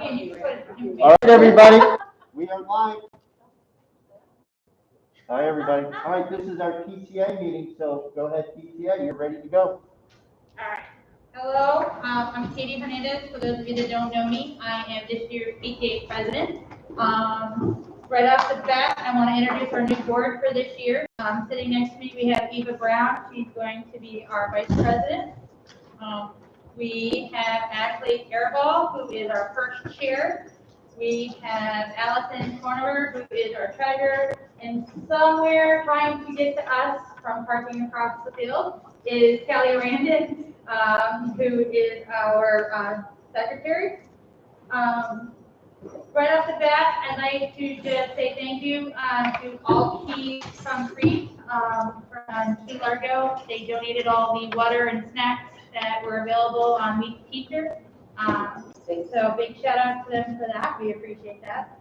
All right, everybody. We are live. Hi, everybody. All right, this is our PTA meeting, so go ahead, PTA, you're ready to go. All right. Hello, I'm Katie Hernandez. For those of you that don't know me, I am this year's PTA president. Right off the bat, I want to introduce our new board for this year. Sitting next to me, we have Eva Brown. She's going to be our vice president. We have Ashley Arabal, who is our first chair. We have Allison Corner, who is our treasurer. And somewhere trying to get to us from parking across the field is Kelly Randon, who is our secretary. Right off the bat, I'd like to just say thank you to All Key Concrete from Key Largo. They donated all the water and snacks that were available on Meet the Teacher. So big shout out to them for that. We appreciate that.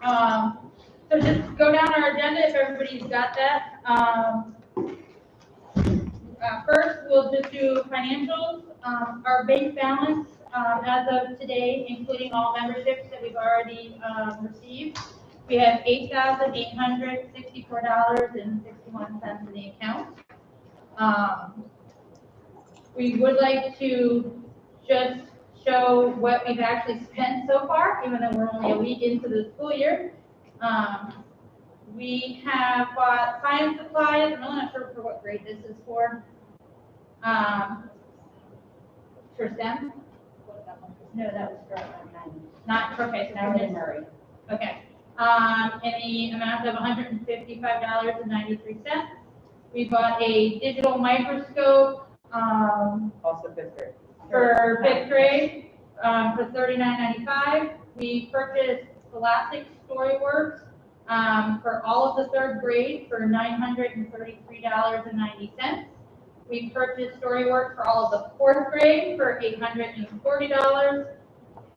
So just go down our agenda if everybody's got that. First, we'll just do financials. Our bank balance as of today, including all memberships that we've already received, we have $8,864.61 in the account. We would like to just show what we've actually spent so far, even though we're only a week into the school year. We have bought science supplies. I'm not sure for what grade this is for. For STEM? No, that was for not okay. So now we're in Murray. Okay. In the amount of $155.93. We bought a digital microscope. Also fifth grade. For fifth grade, for $39.95. We purchased Scholastic Storyworks for all of the third grade for $933.90. We purchased Storyworks for all of the fourth grade for $840.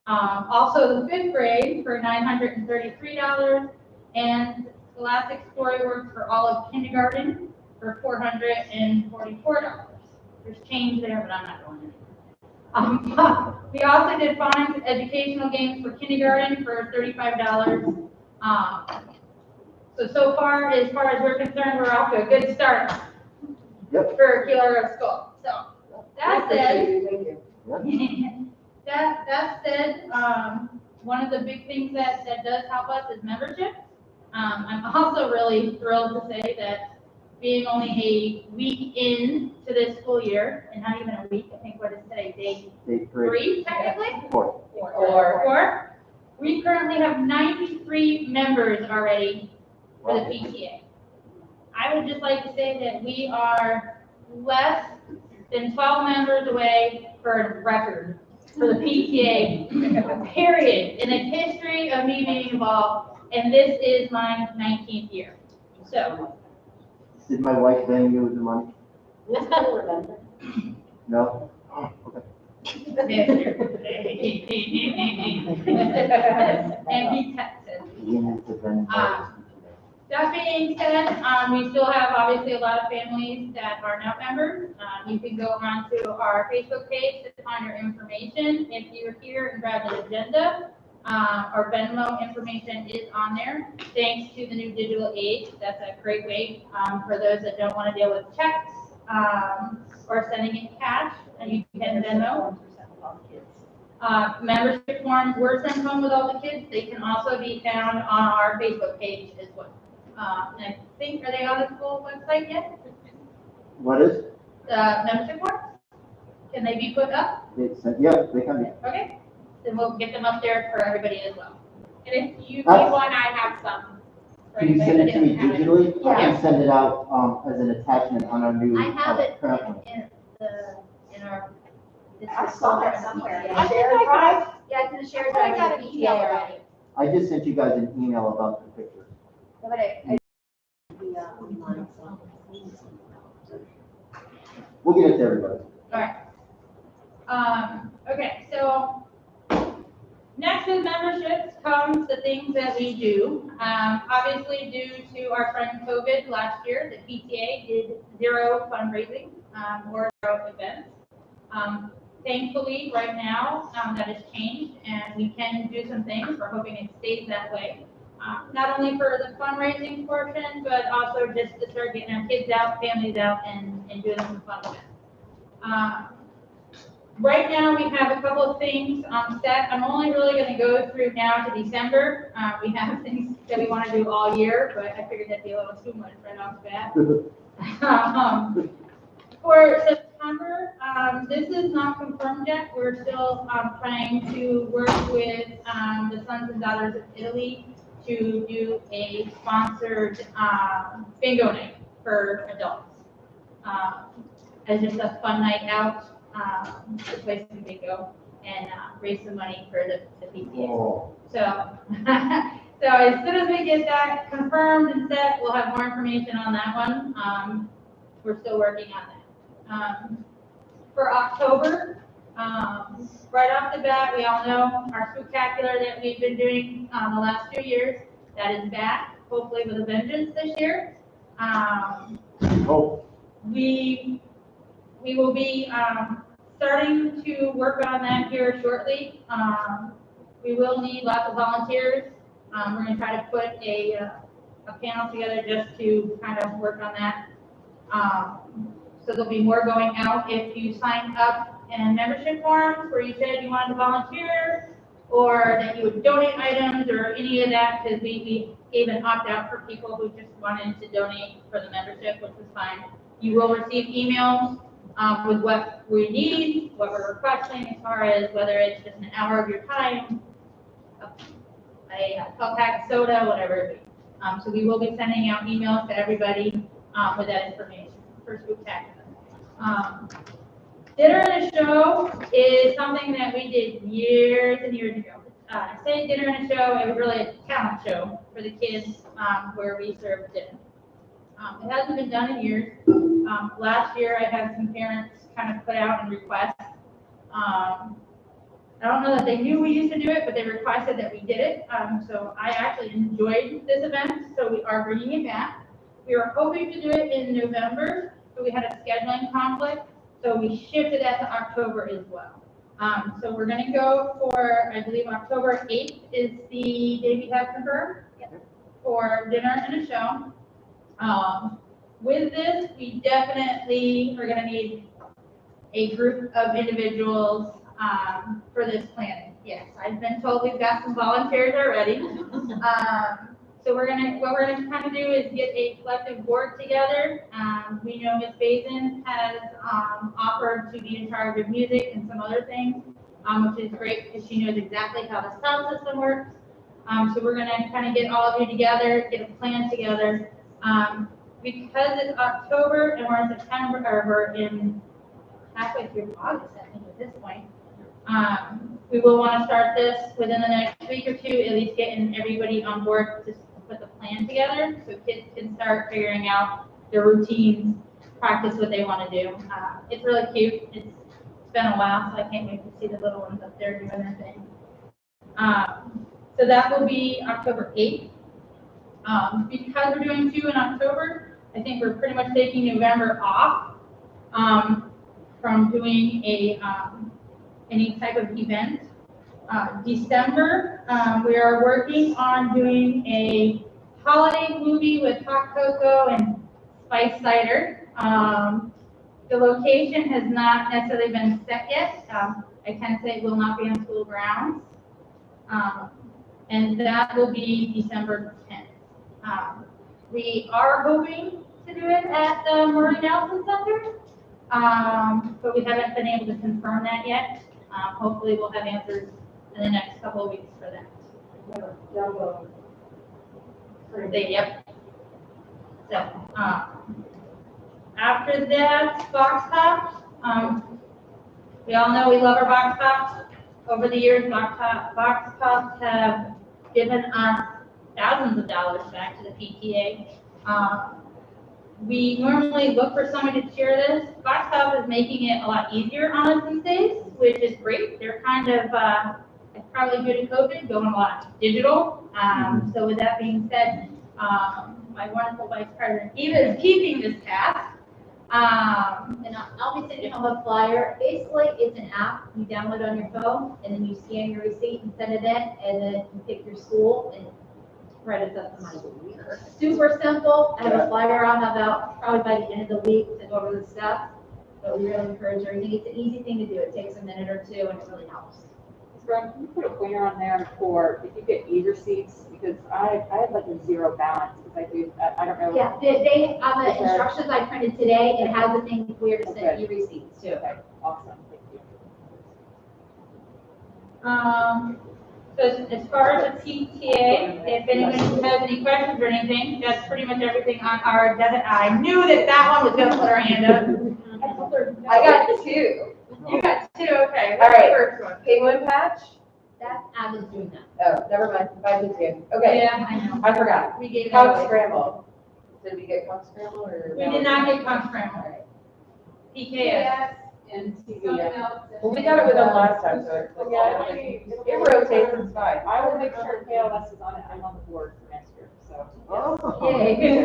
Also the fifth grade for $933, and Scholastic Storyworks for all of kindergarten for $444. There's change there, but I'm not going to. We also did phonics educational games for kindergarten for $35. So far as we're concerned, we're off to a good start. Yep. For Key Largo School. So that said, that said, one of the big things that does help us is membership. I'm also really thrilled to say that being only a week into this school year, and not even a week, I think what is today, day 3 technically? Four. We currently have 93 members already for the PTA. I would just like to say that we are less than 12 members away for a record for the PTA, period, in the history of me being involved, and this is my 19th year. So. Did my wife bang you with the money? No? Oh, okay. And he texted. We need to bend That being said, we still have obviously a lot of families that are not members. You can go onto our Facebook page to find our information. If you're here and grab the agenda, our Venmo information is on there. Thanks to the new digital age, that's a great way for those that don't want to deal with checks or sending in cash, and you can Venmo. Membership forms were sent home with all the kids. They can also be found on our Facebook page as well. And I think, are they on the school website yet? What is? The membership forms? Can they be put up? Yeah, they can be. Okay, then we'll get them up there for everybody as well. And if you need one, I have some. Can you send it to me digitally? Yeah. I can send it out as an attachment on our new. I have it current one. in our. I saw that somewhere. Yeah, it's in the share drive. I got an email already. I just sent you guys an email about the pictures. We'll get it to everybody. All right. Okay, so next with memberships comes the things that we do. Obviously, due to our friend COVID last year, the PTA did 0 fundraising or 0 events. Thankfully, right now, that has changed and we can do some things. We're hoping it stays that way. Not only for the fundraising portion, but also just to start getting our kids out, families out, and doing some fun events. Right now, we have a couple of things on set. I'm only really going to go through now to December. We have things that we want to do all year, but I figured that'd be a little too much right off the bat. For September, this is not confirmed yet. We're still trying to work with the Sons and Daughters of Italy to do a sponsored bingo night for adults. As just a fun night out to play some bingo and raise some money for the PTA. Oh. So, so as soon as we get that confirmed and set, we'll have more information on that one. We're still working on that. For October, right off the bat, we all know our spectacular that we've been doing the last 2 years, that is back, hopefully with a vengeance this year. We will be starting to work on that here shortly. We will need lots of volunteers. We're going to try to put a panel together just to kind of work on that. So there'll be more going out if you sign up in membership forms where you said you wanted to volunteer or that you would donate items or any of that, because we gave an opt-out for people who just wanted to donate for the membership, which was fine. You will receive emails with what we need, what we're requesting as far as whether it's just an hour of your time, a 12-pack of soda, whatever it be. So we will be sending out emails to everybody with that information for Spooktacular. Dinner and a show is something that we did years and years ago. I say dinner and a show, it was really a talent show for the kids where we served dinner. It hasn't been done in years. Last year, I had some parents kind of put out and request. I don't know that they knew we used to do it, but they requested that we did it. So I actually enjoyed this event, so we are bringing it back. We were hoping to do it in November, but we had a scheduling conflict, so we shifted that to October as well. So we're going to go for, I believe, October 8th is the day we have confirmed for dinner and a show. With this, we definitely are going to need a group of individuals for this planning. Yes, I've been told we've got some volunteers already. So what we're gonna kind of do is get a collective board together. We know Ms. Bazin has offered to be in charge of music and some other things, which is great because she knows exactly how the sound system works. So we're gonna kind of get all of you together, get a plan together. Because it's October and we're in September, or we're in halfway through August, I think at this point. We will want to start this within the next week or two, at least getting everybody on board to put the plan together so kids can start figuring out their routines, practice what they want to do. It's really cute. It's been a while, so I can't wait to see the little ones up there doing their thing. So that will be October 8th. Because we're doing 2 in October, I think we're pretty much taking November off from doing any type of event. December, we are working on doing a holiday movie with hot cocoa and spiced cider. The location has not necessarily been set yet. I can say it will not be on school grounds. And that will be December 10th. We are hoping to do it at the Murray Nelson Center, but we haven't been able to confirm that yet. Hopefully we'll have answers in the next couple of weeks for that. Yep. So, after that, box tops. We all know we love our box tops. Over the years, box tops have given us thousands of dollars back to the PTA. We normally look for someone to cheer this. Box top is making it a lot easier on us these days, which is great. They're kind of, probably due to COVID, going a lot digital. So with that being said, my wonderful vice president, Eva, is keeping this task. Um, And I'll be sending home a flyer. Basically, it's an app you download on your phone, and then you scan your receipt and send it in, and then you pick your school and write it up. Super simple. I have a flyer on about probably by the end of the week to go over the steps. But we really encourage everything. It's an easy thing to do. It takes a minute or two, and it really helps. Ron, can you put a pointer on there for if you get e-receipts? Because I have like a zero balance because I don't know. Yeah, they on the instructions I printed today, it has a thing where to send you receipts too. Okay, awesome, thank you. So as far as the PTA, if anyone has any questions or anything, that's pretty much everything on our agenda. I knew that one was gonna put her hand up. I got two. You got two, okay. All What's the right. first one? Penguin patch? That's AVID doing that. Oh, never mind. Mine was two. Okay, Yeah, I know. I forgot. We gave it Conch away. scramble. Did we get conch scramble or? We did not get conch scramble. PKS. And Something else. Well, we got it with them last time, so Yeah, it rotates, it's fine. I will make sure KLS is on it. I'm on the board for next year, so. Yay.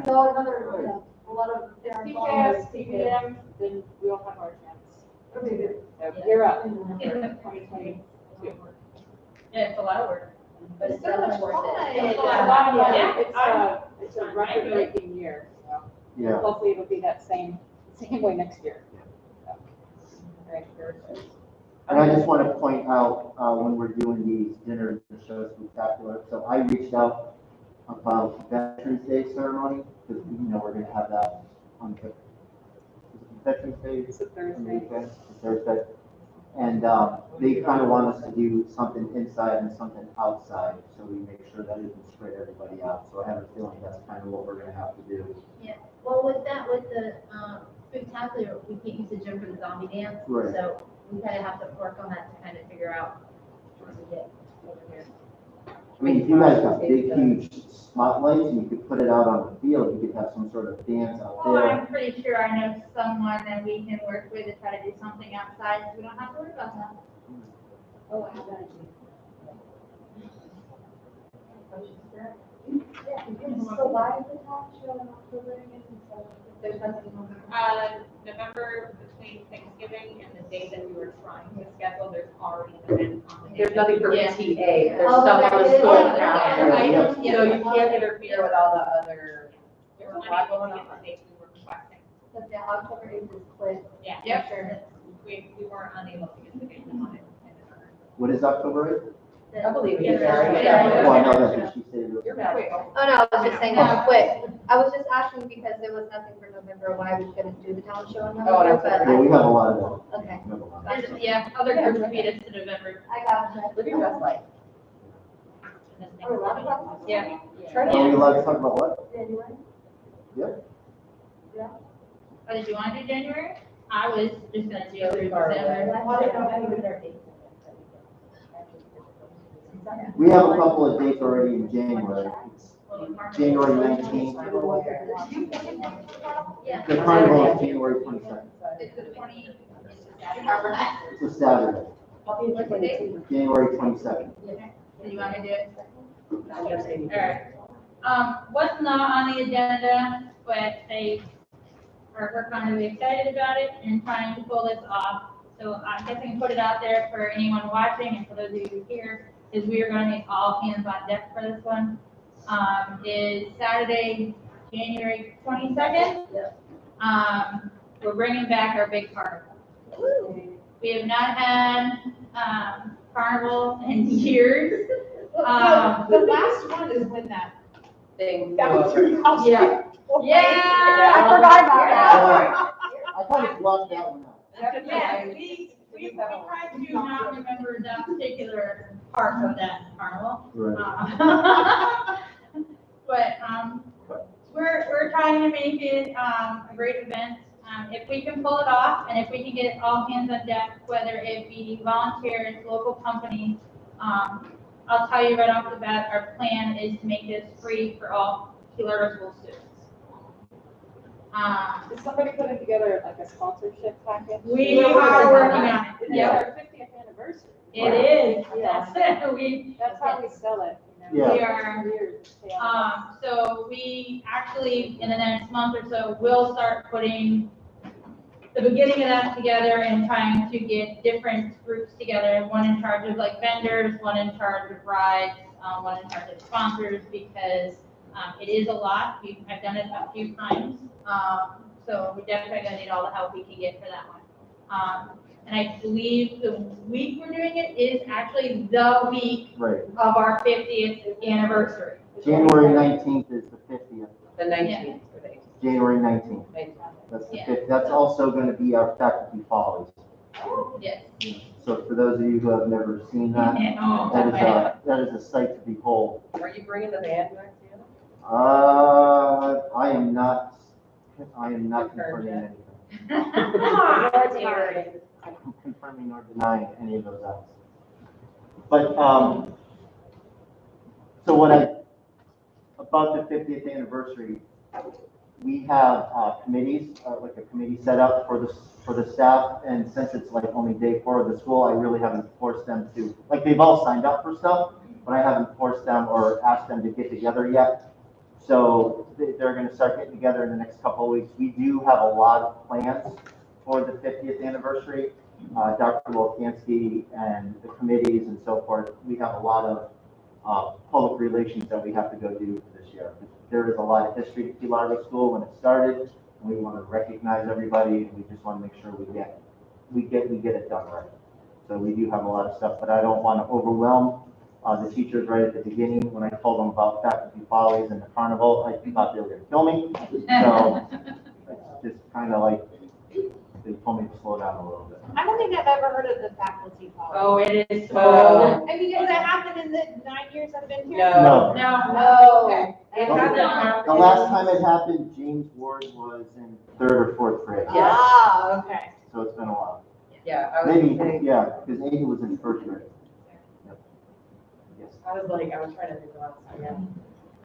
So another, you know, a lot of. PKS, PPM, then we'll have our chance. Okay, good. So you're up. 2022. Yeah, it's a lot of work. But it's so much worth it. It's a lot of fun. It's a record-breaking year, so Yeah. hopefully it'll be that same way next year. So, very encouraging. And I just want to point out, when we're doing these dinners and shows spectacular, so I reached out about Veterans Day ceremony, because, you know, we're gonna have that on Veterans Day. It's a Thursday. Weekend, Thursday. And, they kind of want us to do something inside and something outside, so we make sure that we can spread everybody out. So I have a feeling that's kind of what we're gonna have to do. Well, with the spectacular, we can't use the gym for the zombie dance. Right. So we kind of have to work on that to kind of figure out what to get over here. I mean, if you guys got big, huge spotlights and you could put it out on the field, you could have some sort of dance out Well, there. I'm pretty sure I know someone that we can work with to try to do something outside, so we don't have to worry about that. Oh, I have that. So why is the talk show in October again? There's nothing on November between Thanksgiving and the day that we were trying to schedule, there's already an event on the. There's nothing for Yeah. PTA, there's Oh, stuff on the there is. school Yeah, calendar. yeah, yeah. So you can't interfere with all the other. There's There's a not lot even going get on. the dates we were requesting. But the October 8th is clear. Yeah. Yep. Sure. We weren't unable to get the dates on it. What is October 8th? I believe Yeah. you, Mary. Yeah. Well, I know that's what she said. You're magical. Oh, no, I was just saying that quick. I was just asking because there was nothing for November, why we couldn't do the talent show in Oh, November, that's but Yeah, we I, have a lot of them. okay, We have a lot. There's, yeah, other groups beat us to November. I got it. Living best life. and then Are we allowed to Thanksgiving. talk? Yeah. Try Are we to. allowed to talk about what? January? Oh, did you want to do January? I was just gonna do through Far away. December. I wanted to know when our dates. We have a couple of dates already in January. It's January 19th. Yeah. The carnival is January 22nd. It's the 20, It's a Saturday, January 22nd. do you want me to do it? I'm just saying. Alright. What's not on the agenda, but they we're kind of excited about it and trying to pull this off. So I guess I can put it out there for anyone watching and for those of you here, is we are gonna make all hands on deck for this one. Is Saturday, January 22nd. We're bringing back our big carnival. We have not had, carnival in years. The last one is when that. Thing. Yeah. Yeah. I forgot about that. I kind of blocked that one out. Yeah, we tried to not remember that particular part of that carnival. Right. But, we're trying to make it, a great event. If we can pull it off and if we can get all hands on deck, whether it be volunteers, local companies, I'll tell you right off the bat, our plan is to make this free for all Key Largo school students. Is somebody putting together like a sponsorship package? We are working on it. It's Yep. our 50th anniversary. It is, Yeah. that's it, That's how we sell it, you know. Yeah. We are, so we actually, in the next month or so, will start putting the beginning of that together and trying to get different groups together, one in charge of like vendors, one in charge of rides, one in charge of sponsors, because it is a lot. I've done it a few times. So we definitely gonna need all the help we can get for that one. And I believe the week we're doing it is actually the week Right. of our 50th anniversary. January 19th is the 50th. The 19th, I think. January 19th. That's the 50th. That's also going to be our faculty follies. Yes. So for those of you who have never seen that, that is a sight to behold. Are you bringing the band back together? I am not confirming anything. I'm confirming or denying any of those acts. But, so about the 50th anniversary, we have committees, like a committee set up for the staff, and since it's like only day 4 of the school, I really haven't forced them to, like they've all signed up for stuff, but I haven't forced them or asked them to get together yet. So they're going to start getting together in the next couple of weeks. We do have a lot of plans for the 50th anniversary. Dr. Wolkansky and the committees and so forth, we have a lot of public relations that we have to go do this year. There is a lot of history at Key Largo School when it started, and we want to recognize everybody, and we just want to make sure we get it done right. So we do have a lot of stuff, but I don't want to overwhelm the teachers right at the beginning. When I told them about faculty follies and the carnival, I thought they were going to kill me. So it's just kind of like they told me to slow down a little bit. I don't think I've ever heard of the faculty policy. Oh, it is so. I mean, has that happened in the 9 years I've been here? No. No. Okay. It The hasn't happened. The last time it happened, James Ward was in 3rd or 4th grade. Yeah. Ah, okay. So it's been a while. Yeah, I was Maybe, thinking, yeah, because Amy was in 1st grade. Yep. Yes. I was trying to think about it, yeah.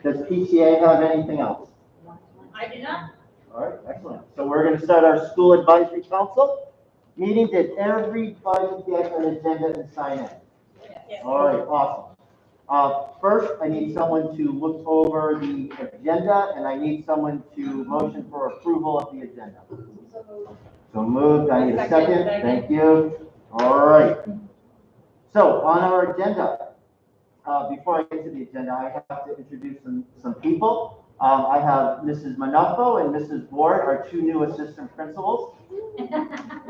Does PTA have anything else? I do not. All right, excellent. So we're going to start our school advisory council meeting. Did everybody get an agenda and sign in? Yes. All right, awesome. First, I need someone to look over the agenda, and I need someone to motion for approval of the agenda. So moved. I need a second. Thank you. All right. So on our agenda, before I get to the agenda, I have to introduce some people. I have Mrs. Manufo and Mrs. Ward, our 2 new assistant principals.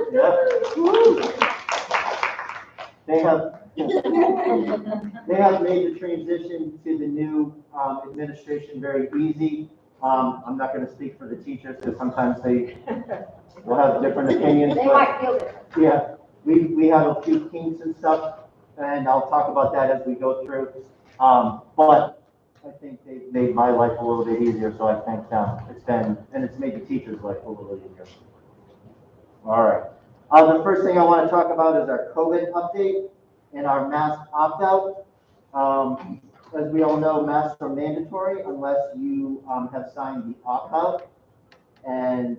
Yeah. They have made the transition to the new administration very easy. I'm not going to speak for the teachers because sometimes they will have different opinions. They but might feel it. yeah, we have a few kinks and stuff, and I'll talk about that as we go through. But I think they've made my life a little bit easier, so I thank them. It's made the teachers' life a little easier. All right. The first thing I want to talk about is our COVID update and our mask opt-out. As we all know, masks are mandatory unless you have signed the opt-out, and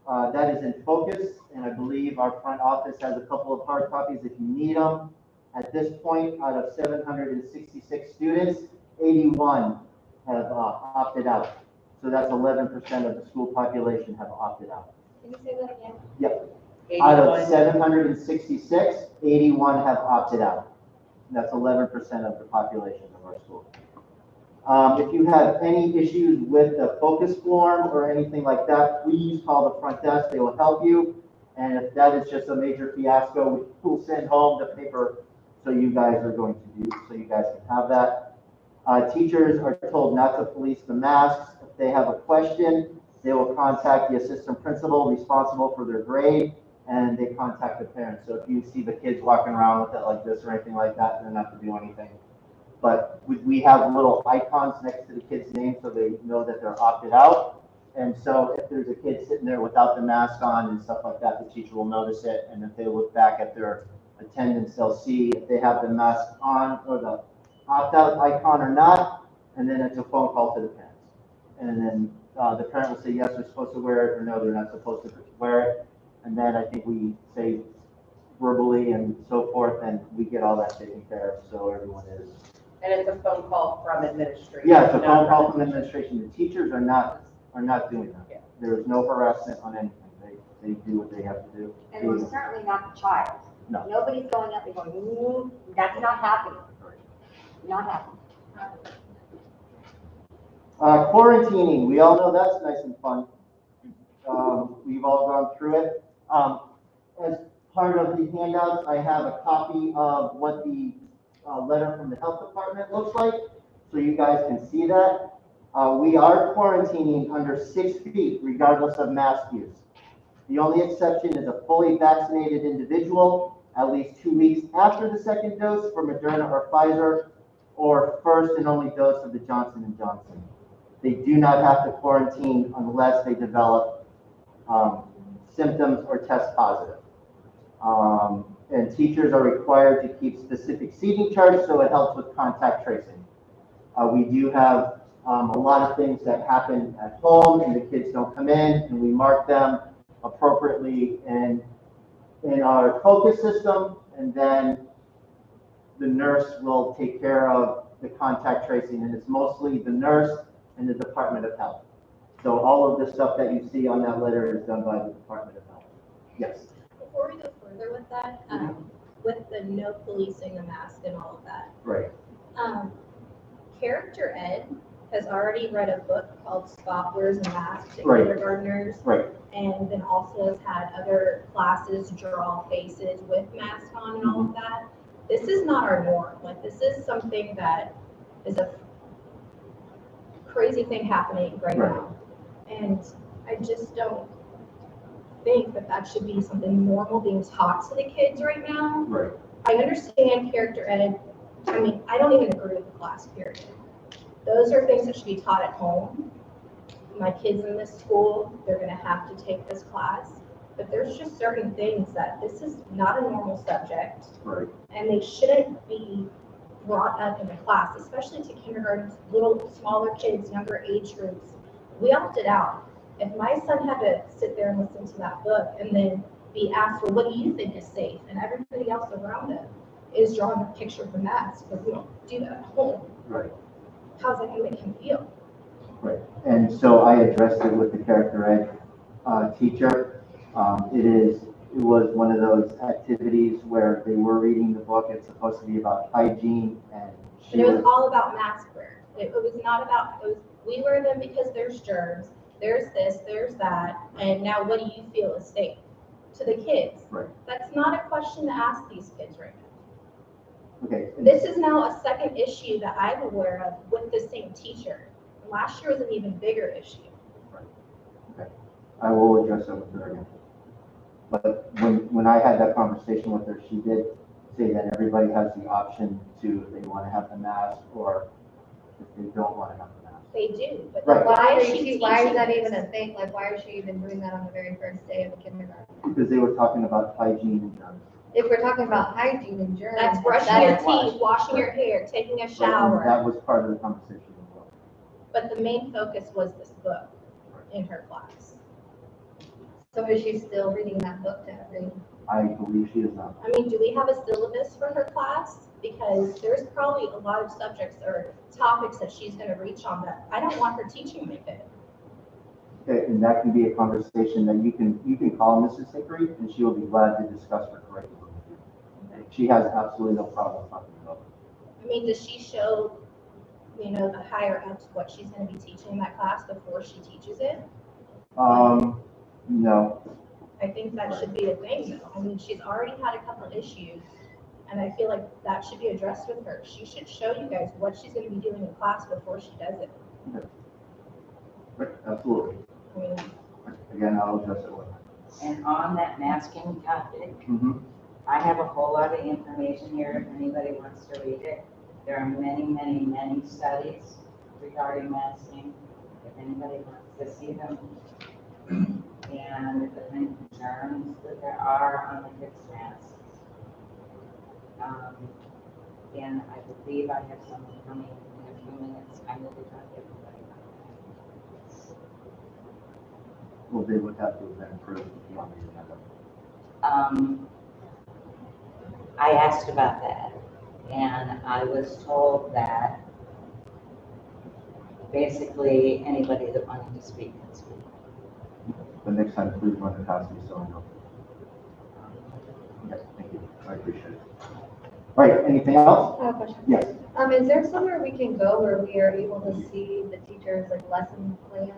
that is in focus. And I believe our front office has a couple of hard copies if you need them. At this point, out of 766 students, 81 have opted out. So that's 11% of the school population have opted out. Can you say that again? Yep. 81. Out of 766, 81 have opted out. That's 11% of the population of our school. If you have any issues with the focus form or anything like that, please call the front desk. They will help you. And if that is just a major fiasco, we'll send home the paper so you guys are going to do, so you guys can have that. Teachers are told not to police the masks. If they have a question, they will contact the assistant principal responsible for their grade, and they contact the parents. So if you see the kids walking around with it like this or anything like that, they don't have to do anything. But we have little icons next to the kid's name so they know that they're opted out. And so if there's a kid sitting there without the mask on and stuff like that, the teacher will notice it. And if they look back at their attendance, they'll see if they have the mask on or the opt-out icon or not. And then it's a phone call to the parents. And then the parent will say, yes, they're supposed to wear it, or no, they're not supposed to wear it. And then I think we say verbally and so forth, and we get all that taken care of, so everyone is And it's a phone call from administration. Yeah, it's a not phone call from- from administration. The teachers are not doing that. Yeah. There is no harassment on anything. They do what they have to do. And it was certainly not the child. No. Nobody's going up and going, ooh, that's not happening. Not happening. Quarantining, we all know that's nice and fun. We've all gone through it. As part of the handouts, I have a copy of what the letter from the health department looks like, so you guys can see that. We are quarantining under 6 feet regardless of mask use. The only exception is a fully vaccinated individual, at least 2 weeks after the second dose for Moderna or Pfizer, or first and only dose of the Johnson & Johnson. They do not have to quarantine unless they develop symptoms or test positive. And teachers are required to keep specific seating charts, so it helps with contact tracing. We do have a lot of things that happen at home and the kids don't come in, and we mark them appropriately in our focus system, and then the nurse will take care of the contact tracing, and it's mostly the nurse and the Department of Health. So all of the stuff that you see on that letter is done by the Department of Health. Yes. Before we go further with that, with the no policing the mask and all of that, Right. Character Ed has already read a book called Spot Wears a Mask to Right. kindergartners. Right. And then also has had other classes draw faces with masks on and all of that. This is not our norm. Like, this is something that is a crazy thing happening right now. And I just don't think that that should be something normal being taught to the kids right now. Right. I understand character ed. I mean, I don't even agree with the class period. Those are things that should be taught at home. My kids in this school, they're gonna have to take this class. But there's just certain things that this is not a normal subject. Right. And they shouldn't be brought up in the class, especially to kindergarten, little smaller kids, younger age groups. We opted out. If my son had to sit there and listen to that book and then be asked, well, what do you think is safe? And everybody else around him is drawing a picture of the mask, because we don't do that at home. Right. How's that gonna make him feel? Right. And so I addressed it with the character ed teacher. It was one of those activities where they were reading the book. It's supposed to be about hygiene, and And it was all about mask wear. It was not about, we wear them because there's germs, there's this, there's that, and now what do you feel is safe? To the kids. Right. That's not a question to ask these kids right now. Okay. This is now a second issue that I'm aware of with the same teacher. Last year was an even bigger issue. Okay. I will address that with her again. But when I had that conversation with her, she did say that everybody has the option to, if they want to have the mask, or if they don't want to have the mask. They do, but Right. why is she Why is teaching that this? even a thing? Like, why is she even doing that on the very first day of the kindergarten? Because they were talking about hygiene and germs. If we're talking about hygiene and germs. That's brushing your teeth, washing your hair, taking a And shower. that was part of the conversation as well. But the main focus was this book in her class. So is she still reading that book to every? I believe she is not. I mean, do we have a syllabus for her class? Because there's probably a lot of subjects or topics that she's gonna reach on that I don't want her teaching my kid. Okay, and that can be a conversation that you can call Mrs. Hickory, and she will be glad to discuss her curriculum with you. She has absolutely no problem talking about it. I mean, does she show, the higher ups what she's gonna be teaching in that class before she teaches it? No. I think that should be a thing, though. I mean, she's already had a couple issues, and I feel like that should be addressed with her. She should show you guys what she's gonna be doing in class before she does it. Right, absolutely. I mean, Again, I'll address it with her. And on that masking topic, Mm-hmm. I have a whole lot of information here if anybody wants to read it. There are many, many, many studies regarding masking, if anybody wants to see them. And the kind of germs that there are on the kids' masks. And I believe I have something coming in a few minutes. I will be talking to everybody about that. Well, they would have to have been approved if you want me to have them. I asked about that, And I was told that basically anybody that wanted to speak can speak. The next time, please run it past me so I know. Yes, thank you. I appreciate it. All right, anything else? I have a question. Yes. Is there somewhere we can go where we are able to see the teachers' like lesson plans,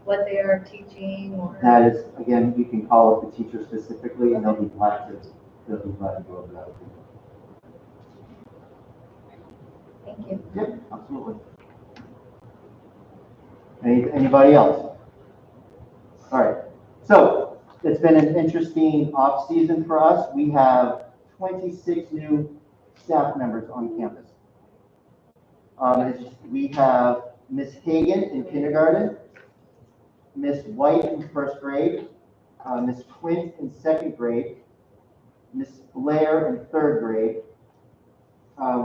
what they are teaching or? That is, again, you can call up the teacher specifically and they'll be glad to go over that. Thank you. Yep, absolutely. Anybody else? All right, so it's been an interesting off season for us. We have 26 new staff members on campus. We have Miss Hagan in kindergarten, Miss White in first grade, Miss Quint in second grade, Miss Blair in third grade.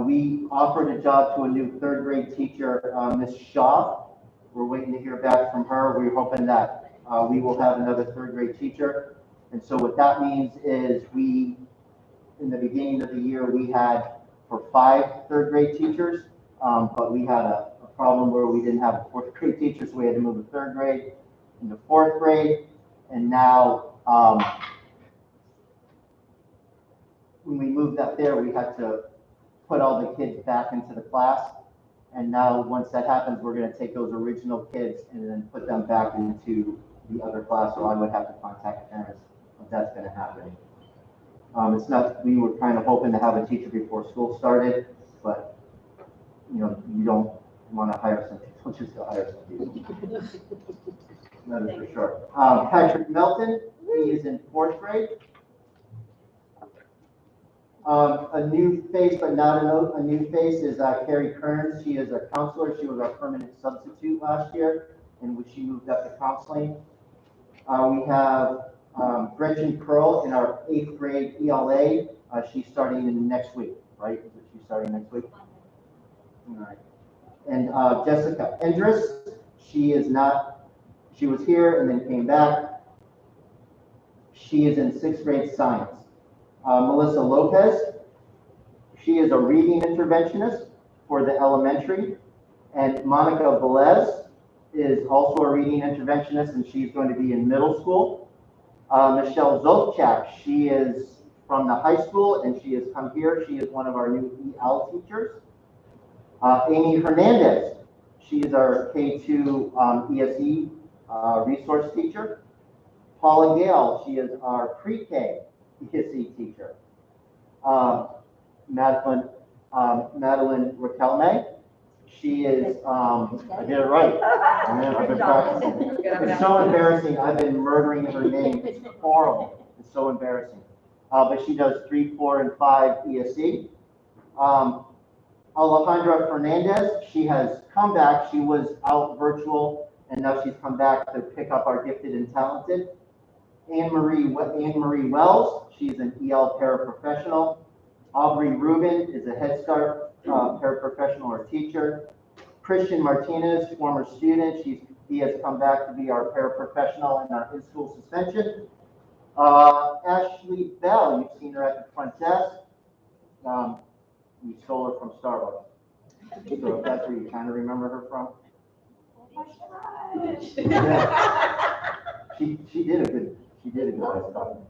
We offered a job to a new third grade teacher, Miss Shaw. We're waiting to hear back from her. We're hoping that we will have another third grade teacher. And so what that means is in the beginning of the year, we had for 5 third grade teachers, but we had a problem where we didn't have a fourth grade teacher, so we had to move the third grade into fourth grade. And now, when we moved up there, we had to put all the kids back into the class. And now, once that happens, we're going to take those original kids and then put them back into the other class. So I would have to contact parents if that's going to happen. It's not, we were kind of hoping to have a teacher before school started, but you know, you don't want to hire some people, just to hire some people. That is for sure. Patrick Melton, he is in 4th grade. A new face, but not a new face, is Carrie Kearns. She is a counselor. She was our permanent substitute last year, and she moved up to counseling. We have Gretchen Pearl in our 8th grade ELA. She's starting in next week, right? She's starting next week? All right. And Jessica Endress, she was here and then came back. She is in 6th grade science. Melissa Lopez, she is a reading interventionist for the elementary. And Monica Velez is also a reading interventionist, and she's going to be in middle school. Michelle Zolchak, she is from the high school, and she has come here. She is one of our new EL teachers. Amy Hernandez, she is our K2 ESE resource teacher. Paula Gale, she is our pre-K ESE teacher. Madeline Raquelme, she is, I did it right. I've been practicing. It's so embarrassing. I've been murdering her name. It's horrible. It's so embarrassing. But she does 3, 4, and 5 ESE. Alejandra Fernandez, she has come back. She was out virtual, and now she's come back to pick up our gifted and talented. Anne Marie Wells, she's an EL paraprofessional. Aubrey Rubin is a Head Start paraprofessional or teacher. Christian Martinez, former student, he has come back to be our paraprofessional in our in-school suspension. Ashley Bell, you've seen her at the front desk. We stole her from Starbucks. So if that's where you kind of remember her from. Yeah. She did a good job.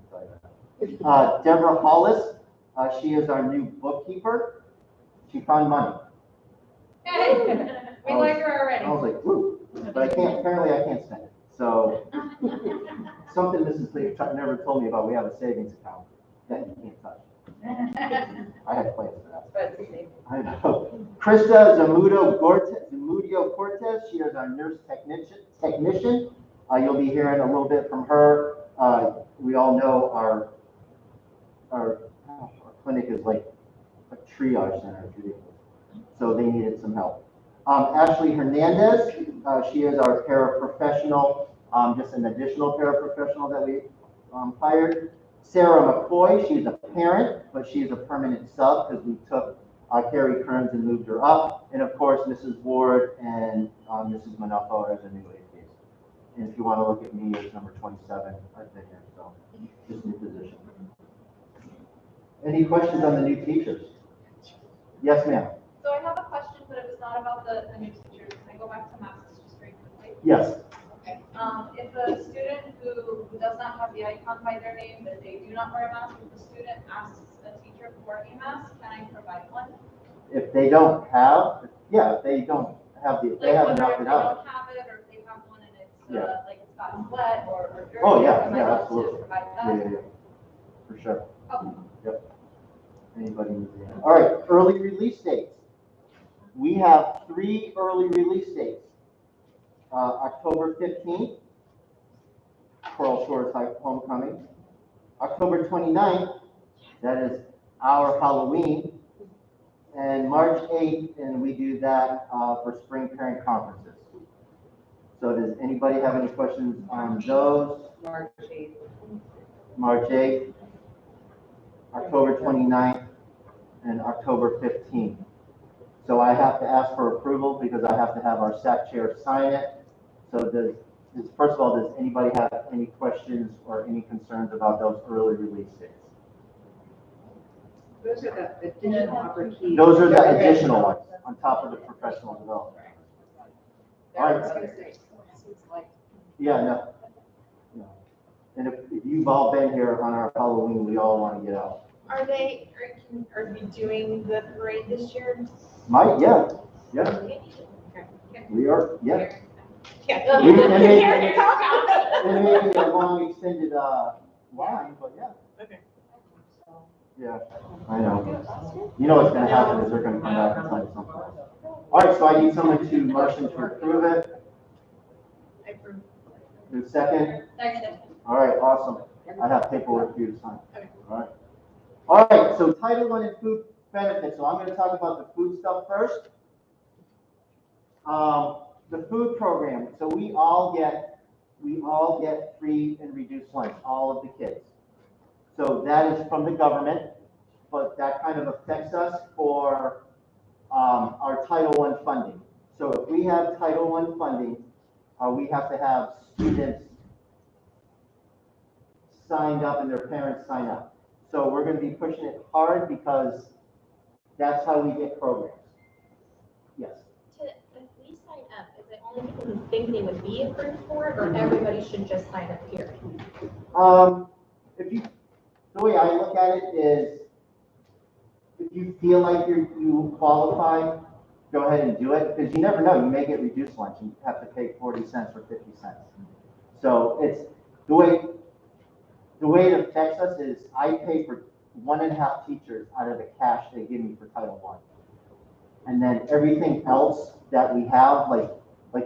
Deborah Hollis, she is our new bookkeeper. She found money. Hey, we like her already. I was like, woo, but apparently I can't spend it. So something Mrs. Lee never told me about, we have a savings account that you can't touch. I had plans for that. I know. Krista Zamudio Cortez, she is our nurse technician. You'll be hearing a little bit from her. We all know our clinic is like a triage center, if you will. So they needed some help. Ashley Hernandez, she is our paraprofessional, just an additional paraprofessional that we hired. Sarah McCoy, she's a parent, but she is a permanent sub because we took Carrie Kearns and moved her up. And of course, Mrs. Ward and Mrs. Manufo as a new APs. And if you want to look at me as number 27, I've been here, so just new position. Any questions on the new teachers? Yes, ma'am. So I have a question, but it was not about the new teachers. Can I go back to masks just very quickly? Yes. Okay. If a student who does not have the icon by their name, but they do not wear a mask, if the student asks a teacher for a mask, can I provide one? If they don't have, yeah, if they don't have the, if they Like haven't whether if opted they out. don't have it, or if they have one and it's, Yeah. like it's gotten wet or dirty. Oh, yeah, am I yeah, allowed to absolutely. provide Yeah, that? yeah, yeah, for sure. Oh. Yep. Anybody needs it. All right, early release dates. We have 3 early release dates. October 15th, Coral Shores Homecoming. October 29th, that is our Halloween. And March 8th, and we do that for spring parent conferences. So does anybody have any questions on those? March 8th. March 8th, October 29th, and October 15th. So I have to ask for approval because I have to have our SAC chair sign it. So first of all, does anybody have any questions or any concerns about those early release dates? Those are the additional opportunities. Those are the additional ones on top of the professional development. All right. I was gonna say, seems like Yeah, no. And if you've all been here on our Halloween, we all want to get out. Are we doing the parade this year? Mike, yeah. We are, yeah. Yeah. We- it may- It may be a long extended, line, but yeah. Okay. Yeah, I know. You know what's gonna happen is they're gonna come back and tell you something. All right, so I need someone to motion to approve it. I approve. Do a second. Second. All right, awesome. I have paperwork for you to sign. Okay. All right. All right, so Title I and food benefits. So I'm gonna talk about the food stuff first. The food program. So we all get free and reduced lunch, all of the kids. So that is from the government, but that kind of affects us for our Title I funding. So if we have Title I funding, we have to have students signed up and their parents sign up. So we're going to be pushing it hard because that's how we get programs. Yes. If we sign up, is it only people who think they would be approved for it, or everybody should just sign up here? The way I look at it is, if you feel like you qualify, go ahead and do it, because you never know, you may get reduced lunch and you have to pay 40 cents or 50 cents. So it's the way it affects us is I pay for 1.5 teachers out of the cash they give me for Title I. And then everything else that we have, like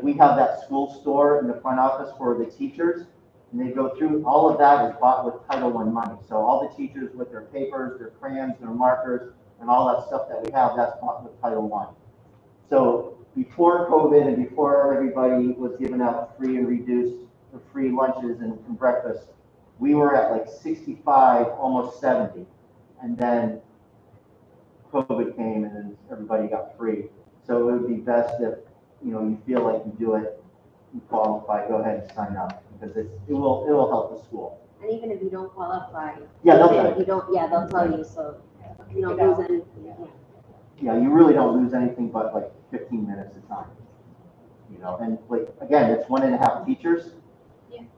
we have that school store in the front office for the teachers, and they go through, all of that is bought with Title I money. So all the teachers with their papers, their crayons, their markers, and all that stuff that we have, that's bought with Title I. So before COVID and before everybody was giving out free and reduced, or free lunches and breakfast, we were at like 65, almost 70. And then COVID came and then everybody got free. So it would be best if, you feel like you do it, you qualify, go ahead and sign up, because it will help the school. And even if you don't qualify. Yeah, they'll tell you. You don't, yeah, they'll tell you, so you don't lose anything. Yeah, you really don't lose anything but like 15 minutes of time. And like, again, it's 1.5 teachers.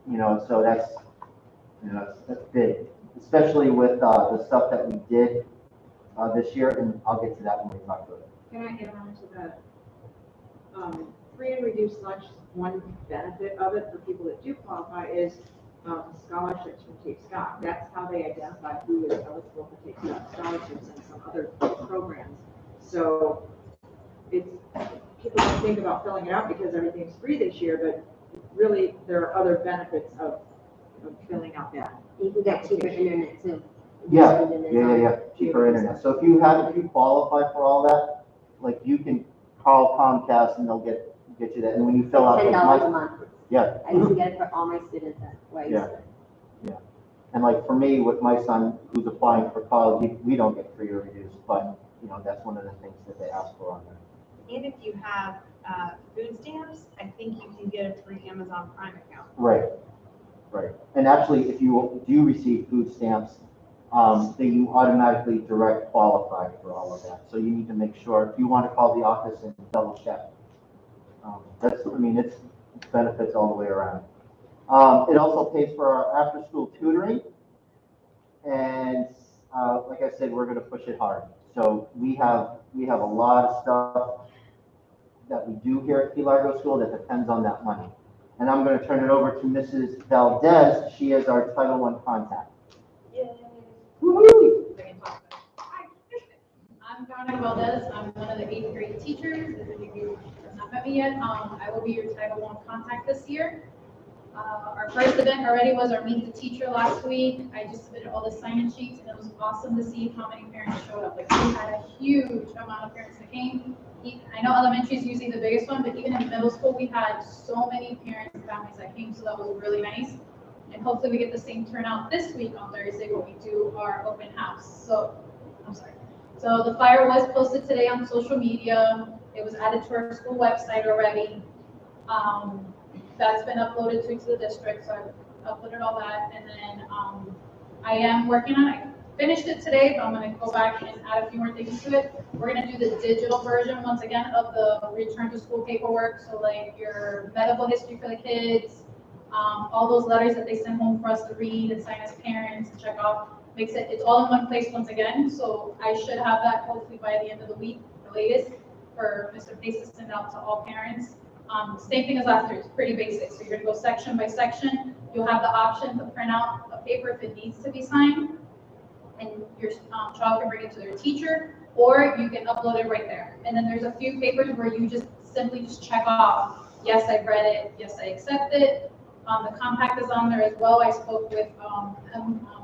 Yeah. So that's big, especially with the stuff that we did this year, and I'll get to that when we talk about it. Can I get on to that? Free and reduced lunch, one benefit of it for people that do qualify is scholarships from Take Stock. That's how they identify who is eligible for Take Stock scholarships and some other programs. So it's, people don't think about filling it out because everything's free this year, but really there are other benefits of filling out that. You can get cheaper internet too. Yeah, cheaper internet. So if you qualify for all that, like you can call Comcast and they'll get you that. And when you fill out $10 a month. Yeah. I used to get it for all my students at where I used to. Yeah. And like for me, with my son who's applying for college, we don't get free or reduced, but that's one of the things that they ask for on there. And if you have food stamps, I think you can get a free Amazon Prime account. Right. And actually, if you do receive food stamps, that you automatically direct qualify for all of that. So you need to make sure, if you want to call the office and double check. It's benefits all the way around. It also pays for our after-school tutoring. And like I said, we're going to push it hard. So we have a lot of stuff that we do here at Key Largo School that depends on that money. And I'm going to turn it over to Mrs. Valdez. She is our Title I contact. Yay. Woo-hoo. Hi. I'm Donna Valdez. I'm one of the 8th grade teachers. If any of you have not met me yet, I will be your Title I contact this year. Our first event already was our Meet the Teacher last week. I just submitted all the sign-in sheets, and it was awesome to see how many parents showed up. Like, we had a huge amount of parents that came. I know elementary is usually the biggest one, but even in middle school, we had so many parents and families that came, so that was really nice. And hopefully we get the same turnout this week on Thursday when we do our open house. So the flyer was posted today on social media. It was added to our school website already. That's been uploaded to the district, so I've uploaded all that. And then I am working on it. I finished it today, but I'm going to go back and add a few more things to it. We're going to do the digital version once again of the return to school paperwork. So like your medical history for the kids, all those letters that they send home for us to read and sign as parents and check off. It's all in one place once again. So I should have that hopefully by the end of the week, the latest, for Mr. Pace to send out to all parents. Same thing as last year, it's pretty basic. So you're going to go section by section. You'll have the option to print out a paper if it needs to be signed, and your child can bring it to their teacher, or you can upload it right there. And then there's a few papers where you just simply check off, yes, I've read it, yes, I accept it. The compact is on there as well. I spoke with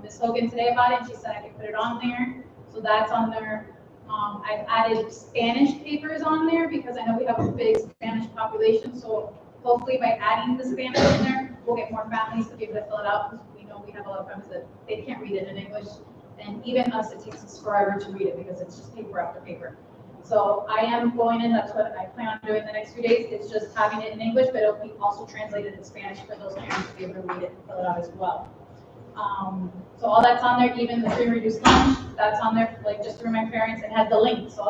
Ms. Hogan today about it, and she said I can put it on there. So that's on there. I've added Spanish papers on there because I know we have a big Spanish population. So hopefully by adding the Spanish in there, we'll get more families to be able to fill it out, because we know we have a lot of families that they can't read it in English. And even us, it takes us forever to read it because it's just paper after paper. So I am going in, that's what I plan on doing the next few days. It's just having it in English, but it'll be also translated in Spanish for those parents to be able to read it and fill it out as well. So all that's on there, even the free and reduced lunch, that's on there, like just to remind parents. It has the link. So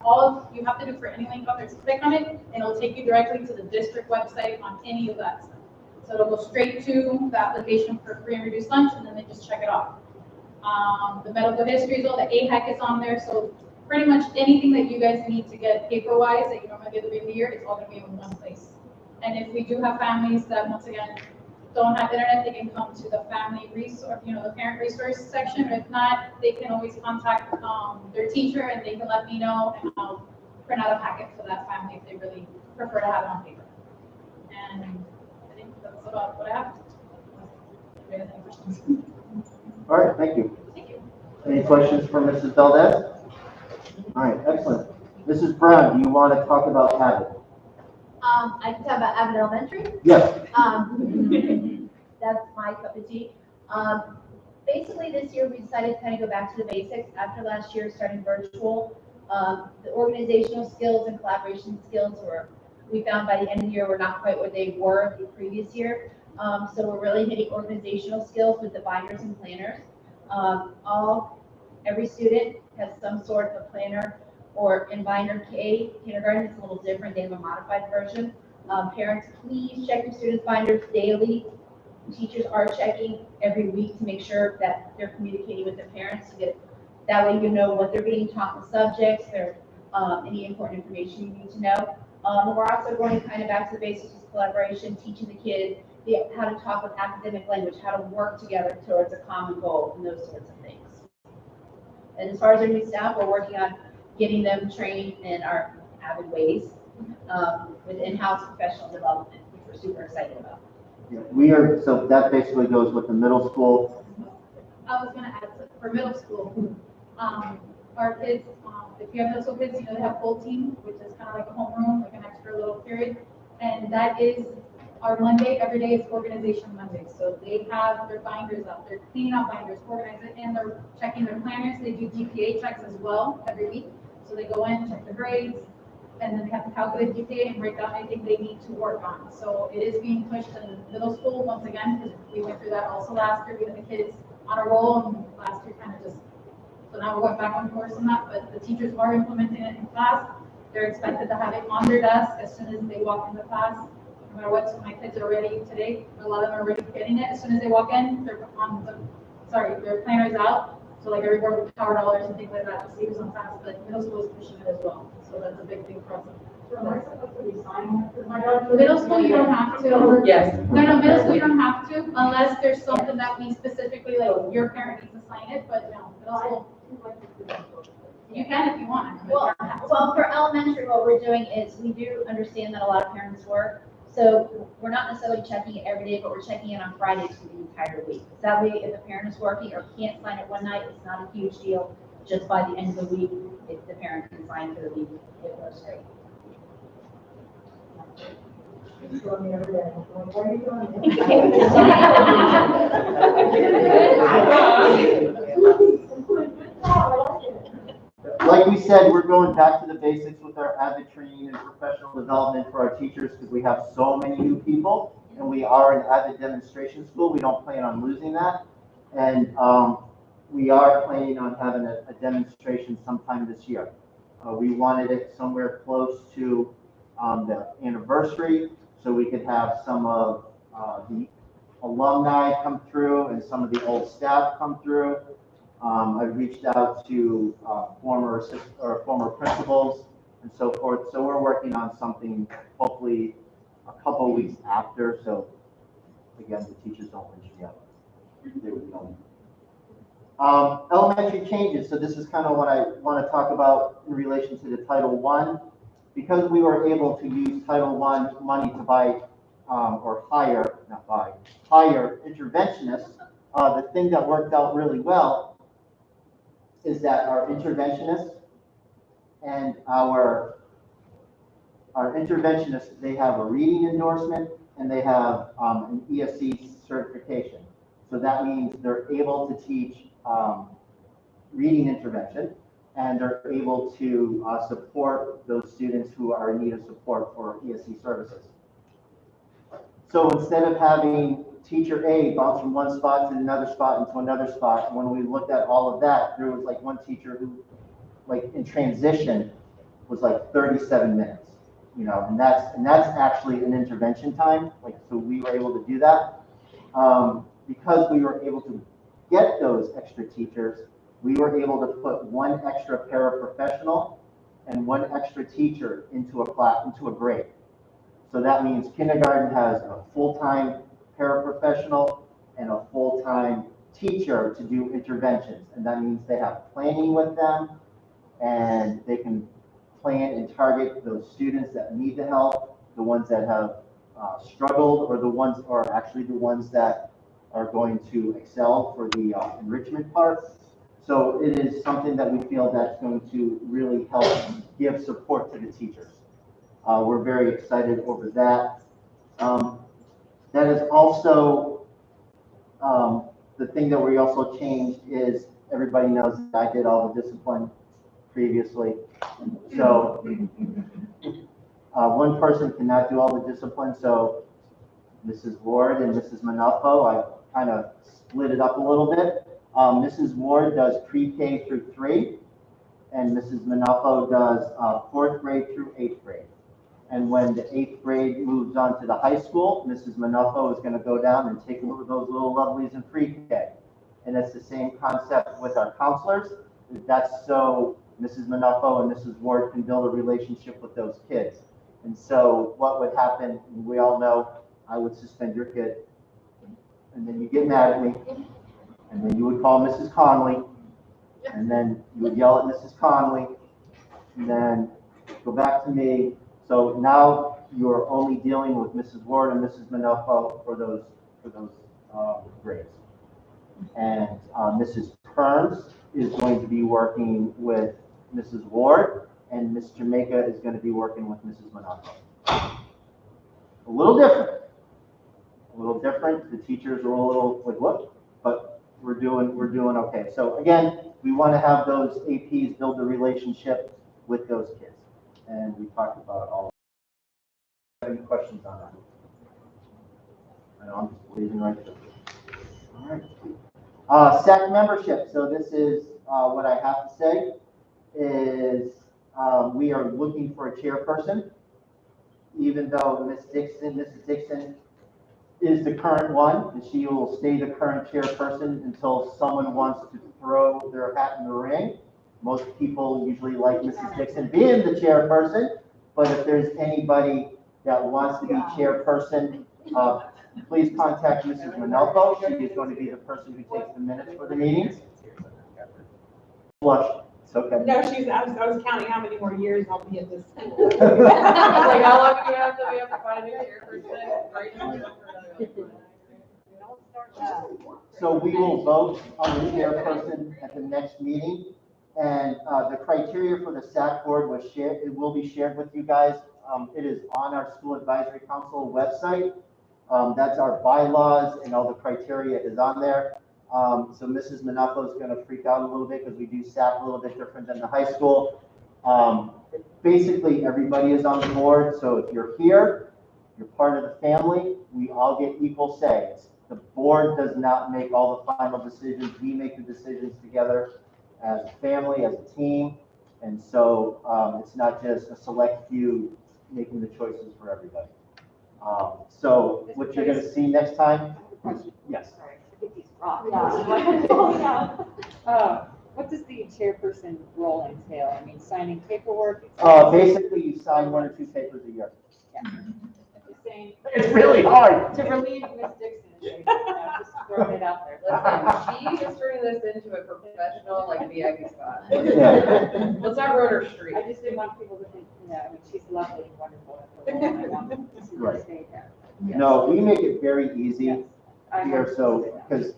all you have to do for any link out there is click on it, and it'll take you directly to the district website on any of that stuff. So it'll go straight to the application for free and reduced lunch, and then they just check it off. The medical history is all, the AHEC is on there. So pretty much anything that you guys need to get paper-wise that you normally get at the beginning of the year, it's all going to be in one place. And if we do have families that, once again, don't have internet, they can come to the family resource, the parent resource section. If not, they can always contact their teacher, and they can let me know, and I'll print out a packet for that family if they really prefer to have it on paper. And I think that's about what I have. Do you have any questions? All right, thank you. Thank you. Any questions for Mrs. Valdez? All right, excellent. Mrs. Brown, do you want to talk about AVID? I can talk about AVID Elementary. Yes. That's my cup of tea. Basically, this year we decided to kind of go back to the basics after last year starting virtual. The organizational skills and collaboration skills we found by the end of the year were not quite what they were the previous year. So we're really hitting organizational skills with the binders and planners. Every student has some sort of planner, or in binder K, kindergarten, it's a little different. They have a modified version. Parents, please check your students' binders daily. Teachers are checking every week to make sure that they're communicating with their parents, that way you know what they're being taught, the subjects, any important information you need to know. We're also going kind of back to the basics of collaboration, teaching the kids how to talk with academic language, how to work together towards a common goal, and those sorts of things. And as far as our new staff, we're working on getting them trained in our AVID ways with in-house professional development, which we're super excited about. Yeah, so that basically goes with the middle school. I was going to add for middle school, our kids, if you have middle school kids, they have full team, which is kind of like a homeroom, like an extra little period. And that is our Monday, every day is organization Monday. So they have their binders up, they're cleaning out binders, organizing, and they're checking their planners. They do GPA checks as well every week. So they go in, check the grades, and then they have to calculate GPA and write down anything they need to work on. So it is being pushed in middle school once again, because we went through that also last year. We had the kids on a roll, and last year kind of just, so now we went back on course on that, but the teachers are implementing it in class. They're expected to have it on their desk as soon as they walk into class. No matter what, my kids are ready today. A lot of them are already getting it. As soon as they walk in, their planner's out. So like everywhere with power dollars and things like that to see who's on class, but middle school is pushing it as well. So that's a big thing for us. Middle school, you don't have to. Yes. No, middle school, you don't have to unless there's something that we specifically, like, your parent needs to sign it, but no, middle school. You can if you want. but you Well, don't have to. well, for elementary, what we're doing is we do understand that a lot of parents work. So we're not necessarily checking it every day, but we're checking it on Fridays for the entire week. That way, if a parent is working or can't sign it one night, it's not a huge deal. Just by the end of the week, if the parent can sign for the week, it works great. Like we said, we're going back to the basics with our AVID training and professional development for our teachers because we have so many new people and we are an AVID demonstration school. We don't plan on losing that. And we are planning on having a demonstration sometime this year. We wanted it somewhere close to the anniversary so we could have some of the alumni come through and some of the old staff come through. I've reached out to former principals and so forth. So we're working on something hopefully a couple weeks after. So again, the teachers don't lynch me up. They would know. Elementary changes. So this is kind of what I want to talk about in relation to the Title I. Because we were able to use Title I money to buy or hire interventionists, the thing that worked out really well is that our interventionists and our interventionists, they have a reading endorsement and they have an ESC certification. So that means they're able to teach reading intervention and they're able to support those students who are in need of support for ESC services. So instead of having teacher A bounce from one spot to another spot into another spot, when we looked at all of that, there was like one teacher who, like in transition, was like 37 minutes, you know, and that's actually an intervention time. Like, so we were able to do that because we were able to get those extra teachers. We were able to put one extra paraprofessional and one extra teacher into a class, into a grade. So that means kindergarten has a full-time paraprofessional and a full-time teacher to do interventions. And that means they have planning with them and they can plan and target those students that need the help, the ones that have struggled, or the ones, or actually the ones that are going to excel for the enrichment part. So it is something that we feel that's going to really help give support to the teachers. We're very excited over that. That is also the thing that we also changed is everybody knows that I did all the discipline previously. So one person cannot do all the discipline. So Mrs. Ward and Mrs. Manalfo, I kind of split it up a little bit. Mrs. Ward does pre-K through 3, and Mrs. Manalfo does 4th grade through 8th grade. And when the 8th grade moves on to the high school, Mrs. Manalfo is going to go down and take over those little lovelies in pre-K. And it's the same concept with our counselors. That's so Mrs. Manalfo and Mrs. Ward can build a relationship with those kids. And so what would happen, we all know, I would suspend your kid, and then you get mad at me, and then you would call Mrs. Conley, and then you would yell at Mrs. Conley, and then go back to me. So now you're only dealing with Mrs. Ward and Mrs. Manalfo for those grades. And Mrs. Kearns is going to be working with Mrs. Ward, and Ms. Jamaica is going to be working with Mrs. Manalfo. A little different. The teachers are a little like, what? But we're doing okay. So again, we want to have those APs build a relationship with those kids. And we talked about all of that. Any questions on that? I know I'm just leaving right there. All right. SAC membership, so this is, what I have to say, is, we are looking for a chairperson. Even though Mrs. Dixon is the current one, and she will stay the current chairperson until someone wants to throw their hat in the ring. Most people usually like Mrs. Dixon being the chairperson, but if there's anybody that wants to be chairperson, please contact Mrs. Manelko. She is going to be the person who takes the minutes for the meetings. Blush, it's okay. No, I was counting how many more years I'll be at this school. I was like, how long do we have to find a new chairperson? So we will vote on the chairperson at the next meeting. And the criteria for the SAC board was shared, it will be shared with you guys. It is on our school advisory council website. That's our bylaws and all the criteria is on there. So Mrs. Manako is going to freak out a little bit because we do SAC a little bit different than the high school. Basically, everybody is on the board. So if you're here, you're part of the family, we all get equal say. The board does not make all the final decisions. We make the decisions together as a family, as a team. And so it's not just a select few making the choices for everybody. So what you're going to see next time is, yes. What does the chairperson role entail? I mean, signing paperwork? Basically, you sign 1 or 2 papers a year. Yeah. Just saying. It's really hard. To relieve Miss Dixon. Just throwing it out there. Listen, she's turning this into a professional, like, VIP spot. Yeah. Let's not ruin her street. I just didn't want people to think, I mean, she's lovely and wonderful. I want to stay there. No, we make it very easy Yes. here, so, because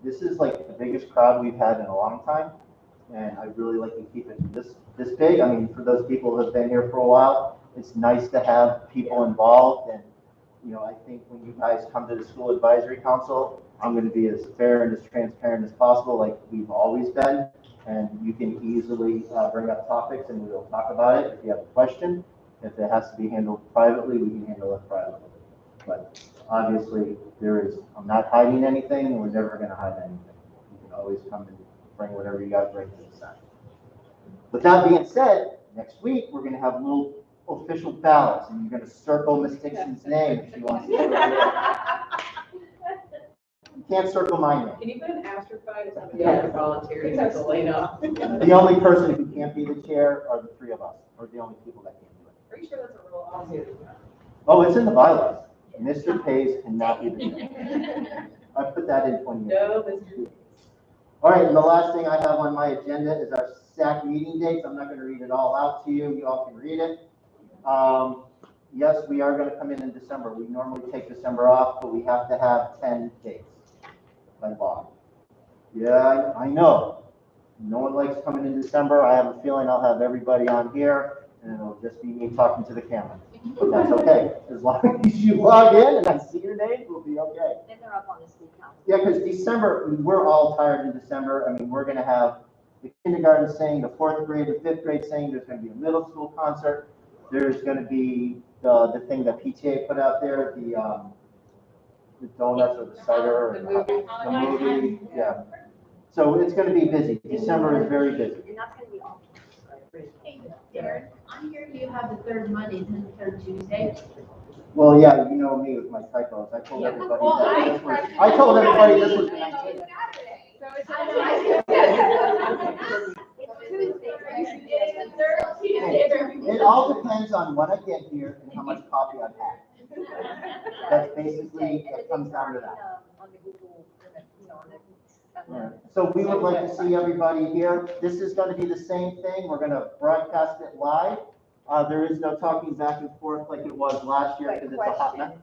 this is like the biggest crowd we've had in a long time, and I really like to keep it this big. I mean, for those people that have been here for a while, it's nice to have people involved, and, I think when you guys come to the school advisory council, I'm going to be as fair and as transparent as possible, like we've always been, and you can easily bring up topics, and we'll talk about it if you have a question. If it has to be handled privately, we can handle it privately. But obviously, I'm not hiding anything, and we're never going to hide anything. You can always come and bring whatever you guys bring to the side. With that being said, next week, we're going to have little official ballots, and you're going to circle Miss Dixon's name if she wants to. You can't circle my name. Can you put an asterisk by to somebody else volunteering to lay up? The only person who can't be the chair are the 3 of us, or the only people that can't do it. Are you sure that's a rule? I'll do it. Oh, it's in the bylaws. Mr. Pays cannot be the chair. I put that in 20 years. No, Mr. All right, and the last thing I have on my agenda is our SAC meeting dates. I'm not going to read it all out to you. You all can read it. Yes, we are going to come in December. We normally take December off, but we have to have 10 dates by law. Yeah, I know. No one likes coming in December. I have a feeling I'll have everybody on here, and it'll just be me talking to the camera. But that's okay. As long as you log in and I see your name, we'll be okay. Then they're up on the school council. Yeah, because December, we're all tired in December. I mean, we're going to have the kindergarten saying, the 4th grade, the 5th grade saying, there's going to be a middle school concert. There's going to be the thing that PTA put out there, the donuts or the cider or the movie. Yeah. So it's going to be busy. December is very busy. And that's going to be all. Hey, Darren, on here, do you have the 3rd Mondays and the 3rd Tuesday? Well, yeah, you know me with my typos. I told everybody that this was, I told everybody this was the 19th. It all depends on when I get here and how much coffee I've had. That's basically, it comes down to that. On the Google, on the. So we would like to see everybody here. This is going to be the same thing. We're going to broadcast it live. There is no talking back and forth like it was last year because it's a hot mess.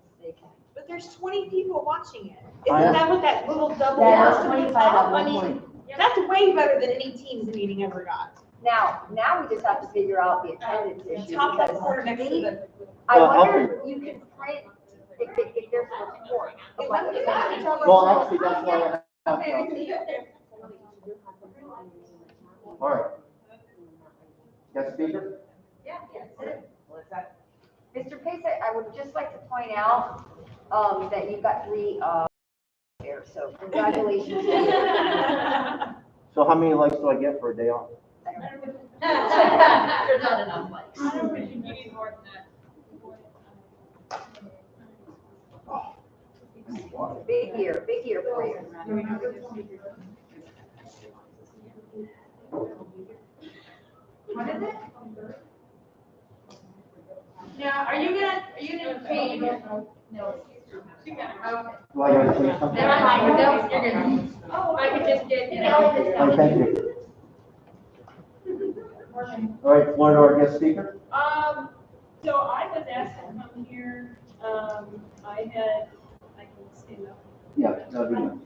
But there's 20 people watching it. I Isn't know. that what that little double? Yeah, was? it's 25 at one I mean, point. that's way better than any Teams meeting ever got. Now we just have to figure out the attendance issue. Top left Because corner next to maybe- the. I Well, wonder if you can print, if there's a report. of what the attendance is. Well, actually, that's why I have, all right. Guest speaker? Yeah, yes. What's that? Mr. Pace, I would just like to point out, that you've got 3, there, so congratulations to you. So how many likes do I get for a day off? There's not enough likes. I don't think you need more than that. Big year for you. What is it? Yeah, are you gonna change? No. Okay. Do I gotta say something? Never mind, no, you're good. Oh, I could just get, Oh, thank you. All right, floor to our guest speaker. So I was asked to come here, I can stand up. Yeah, that'd be nice.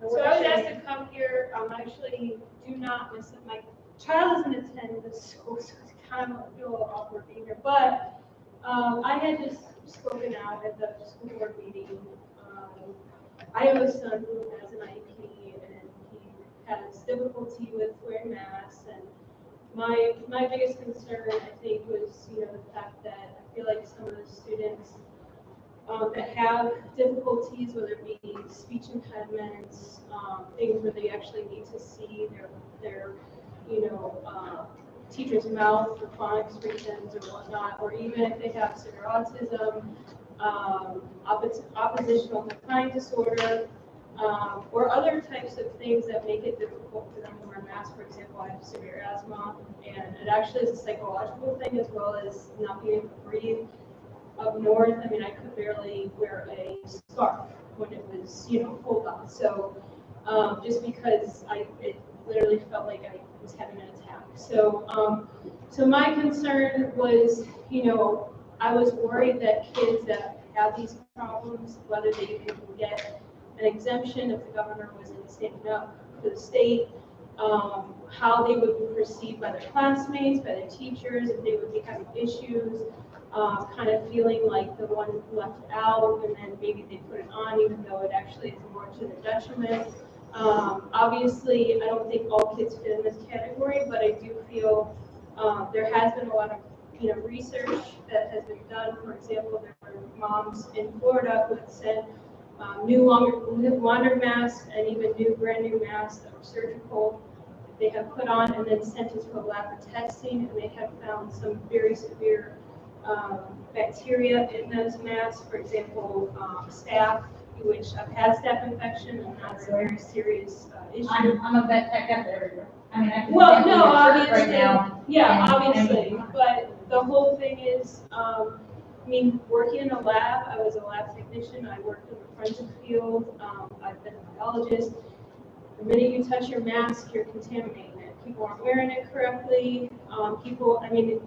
So I was asked to come here, actually do not miss it. My child doesn't attend this school, so it's kind of a little awkward being here. But I had just spoken out at the school board meeting. I have a son who has an IEP and he has difficulty with wearing masks. And my biggest concern, I think, was, the fact that I feel like some of the students that have difficulties, whether it be speech impediments, things where they actually need to see their teacher's mouth for phonics reasons or whatnot, or even if they have severe autism, oppositional defiant disorder, or other types of things that make it difficult for them to wear a mask. For example, I have severe asthma, and it actually is a psychological thing as well as not being able to breathe. Up north, I mean, I could barely wear a scarf when it was, pulled up. So just because it literally felt like I was having an attack. So, so my concern was, I was worried that kids that have these problems, whether they can get an exemption if the governor wasn't standing up for the state, how they would be perceived by their classmates, by their teachers, if they would be having issues. Kind of feeling like the one left out, and then maybe they put it on even though it actually is more to their detriment. Obviously, I don't think all kids fit in this category, but I do feel there has been a lot of research that has been done. For example, there were moms in Florida who had said new laundered masks and even brand new masks that were surgical they have put on and then sent it to a lab for testing, and they have found some very severe bacteria in those masks. For example, staph, which I've had staph infection, and that's a very serious issue. I'm a vet tech everywhere. I mean, I can Well, no, obviously obviously, right now. yeah, and- obviously, but the whole thing is, working in a lab, I was a lab technician, I worked in the forensic field, I've been a biologist. The minute you touch your mask, you're contaminating it. People aren't wearing it correctly.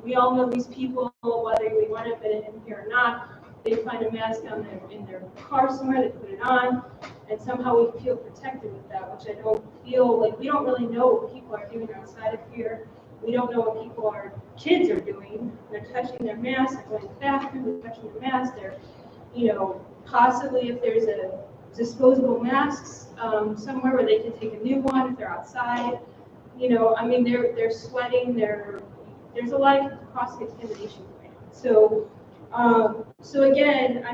We all know these people, whether we want to put it in here or not, they find a mask in their car somewhere, they put it on, and somehow we feel protected with that, which I don't feel like. We don't really know what people are doing outside of here. We don't know what kids are doing. They're touching their masks, they're going to the bathroom, they're touching their masks, they're, possibly if there's a disposable masks somewhere where they can take a new one if they're outside. They're sweating, there's a lot of cross-contamination going on. So again,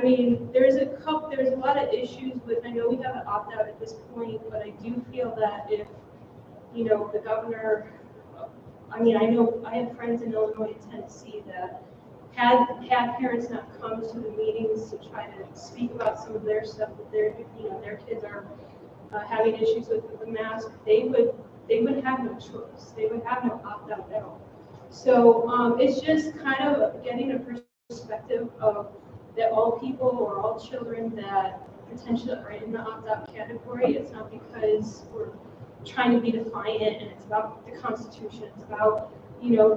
there's a lot of issues with, I know we have an opt-out at this point, but I do feel that if, the governor, I know I have friends in Illinois and Tennessee that had parents not come to the meetings to try to speak about some of their stuff that their kids are having issues with the mask, they would have no choice. They would have no opt-out at all. So it's just kind of getting a perspective of that all people or all children that potentially are in the opt-out category, it's not because we're trying to be defiant and it's about the Constitution, it's about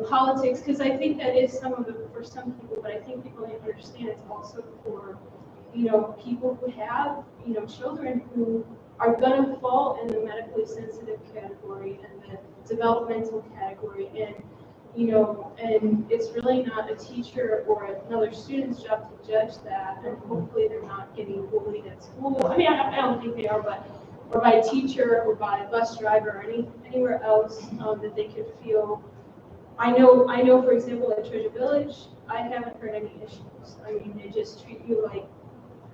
politics, because I think that is some of it for some people, but I think people need to understand it's also for people who have children who are going to fall in the medically sensitive category and the developmental category, and and it's really not a teacher or another student's job to judge that, and hopefully they're not getting bullied at school. I don't think they are, but or by a teacher or by a bus driver or anywhere else that they could feel. I know, for example, at Treasure Village, I haven't heard any issues. They just treat you like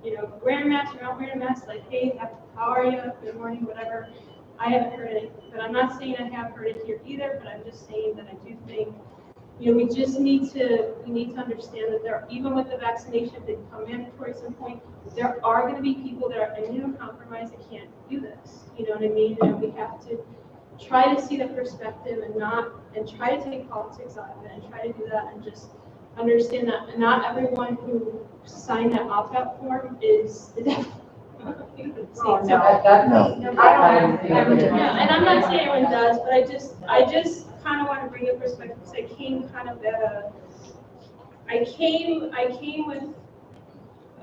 you know, wearing a mask, you're not wearing a mask, like, hey, how are you, good morning, whatever. I haven't heard it, but I'm not saying I have heard it here either, but I'm just saying that I do think, you know, we need to understand that there, even with the vaccination, if they become mandatory at some point, there are going to be people that are immunocompromised that can't do this. You know what I mean? And we have to try to see the perspective and try to take politics out of it and try to do that and just understand that not everyone who signed that opt-out form is the devil. Oh, no. No. And I'm not saying everyone does, but I just kind of want to bring a perspective because I came kind of I came with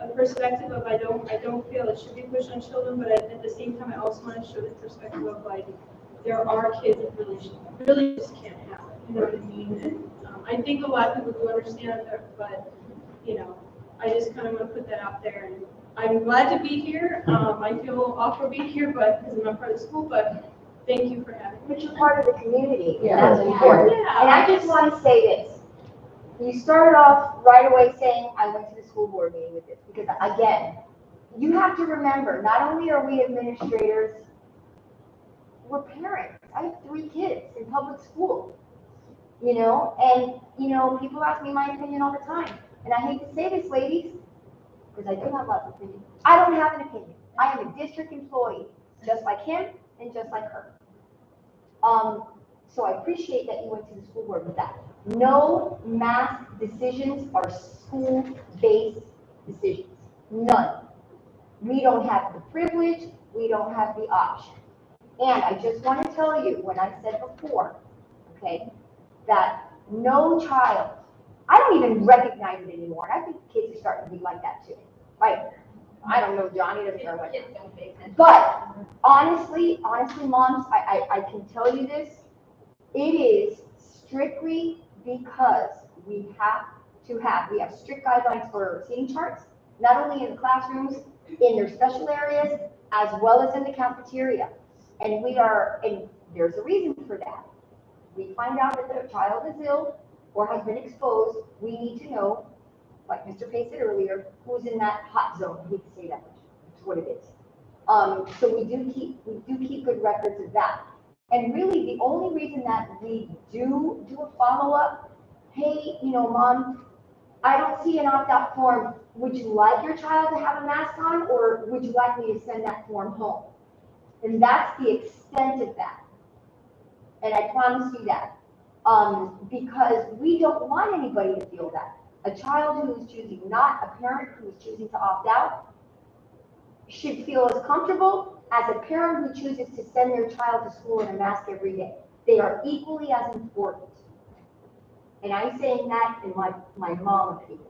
a perspective of I don't feel it should be pushed on children, but at the same time I also want to show the perspective of like there are kids that really just can't have it. You know what I mean? And I think a lot of people do understand that, but you know, I just kind of want to put that out there. And I'm glad to be here. I feel awkward being here, but because I'm not part of the school, but thank you for having me. But you're part of the community, Yeah. and that's important. Yeah. And I just want to say this. You started off right away saying, I went to the school board meeting with this, because again, you have to remember, not only are we administrators, we're parents. I have 3 kids in public school, you know, and, you know, people ask me my opinion all the time. And I hate to say this, ladies, because I do have lots of opinions. I don't have an opinion. I am a district employee, just like him and just like her. So I appreciate that you went to the school board with that. No mask decisions are school-based decisions. None. We don't have the privilege. We don't have the option. And I just want to tell you, when I said before, okay, that no child, I don't even recognize it anymore. And I think kids are starting to be like that too. Like, I don't know, Johnny doesn't know what. But honestly, moms, I can tell you this. It is strictly because we have strict guidelines for seating charts, not only in the classrooms, in their special areas, as well as in the cafeteria. And there's a reason for that. We find out that the child is ill or has been exposed, we need to know, like Mr. Pace said earlier, who's in that hot zone. I hate to say that, but it's what it is. So we do keep good records of that. And really, the only reason that we do a follow-up, hey, you know, Mom, I don't see an opt-out form. Would you like your child to have a mask on, or would you like me to send that form home? And that's the extent of that. And I promise you that. Because we don't want anybody to feel that. A child who is choosing not, a parent who is choosing to opt out, should feel as comfortable as a parent who chooses to send their child to school in a mask every day. They are equally as important. And I'm saying that in my mom opinion.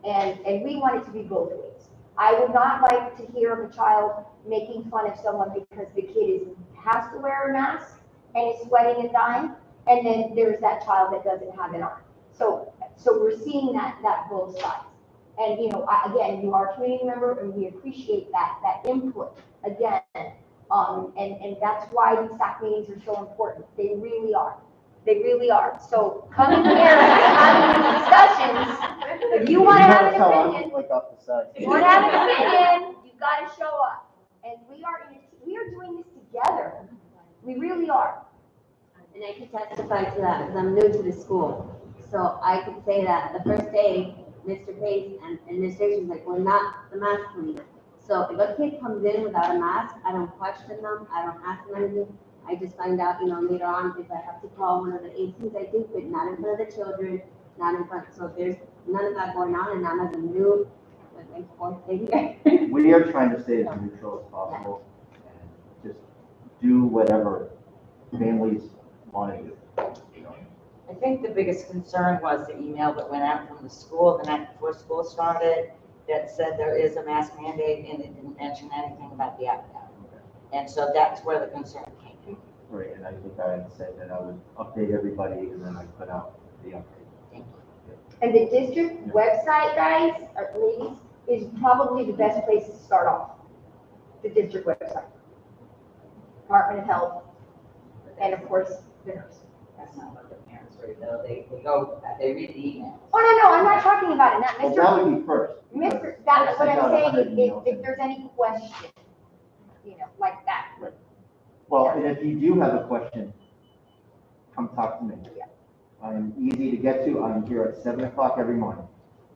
And we want it to be both ways. I would not like to hear of a child making fun of someone because the kid has to wear a mask and is sweating and dying, and then there's that child that doesn't have it on. So we're seeing that both sides. And you know, again, you are a community member, and we appreciate that input again. And that's why these SAC meetings are so important. They really are. They really are. So coming here and having these discussions, if you want to have an opinion, you've got to show up. And we are doing this together. We really are. And I can testify to that because I'm new to the school. So I could say that the first day, Mr. Pace and administration was like, we're not the mask police. So if a kid comes in without a mask, I don't question them. I don't ask them anything. I just find out, you know, later on if I have to call one of the APs, I do, but not in front of the children, not in front. So if there's none of that going on, and I'm as a new, like, 4th day here. We are trying to stay as neutral as possible and just do whatever families want to do. You know? I think the biggest concern was the email that went out from the school the night before school started that said there is a mask mandate and it didn't mention anything about the opt-out. And so that's where the concern came from. Right, and I think I had said that I would update everybody and then I put out the update. Thank you. And the district website, guys, or ladies, is probably the best place to start off. The district website. Department of Health, and of course, the nurse. That's not what the parents anniversary, though, they read the emails. Oh, no, I'm not talking about it, not Well, Mr. that would be first. Mr., I that's what sent I'm out saying, 100 emails. if there's any question, like that. Well, and if you do have a question, come talk to me. Yeah. I'm easy to get to. I'm here at 7 o'clock every morning.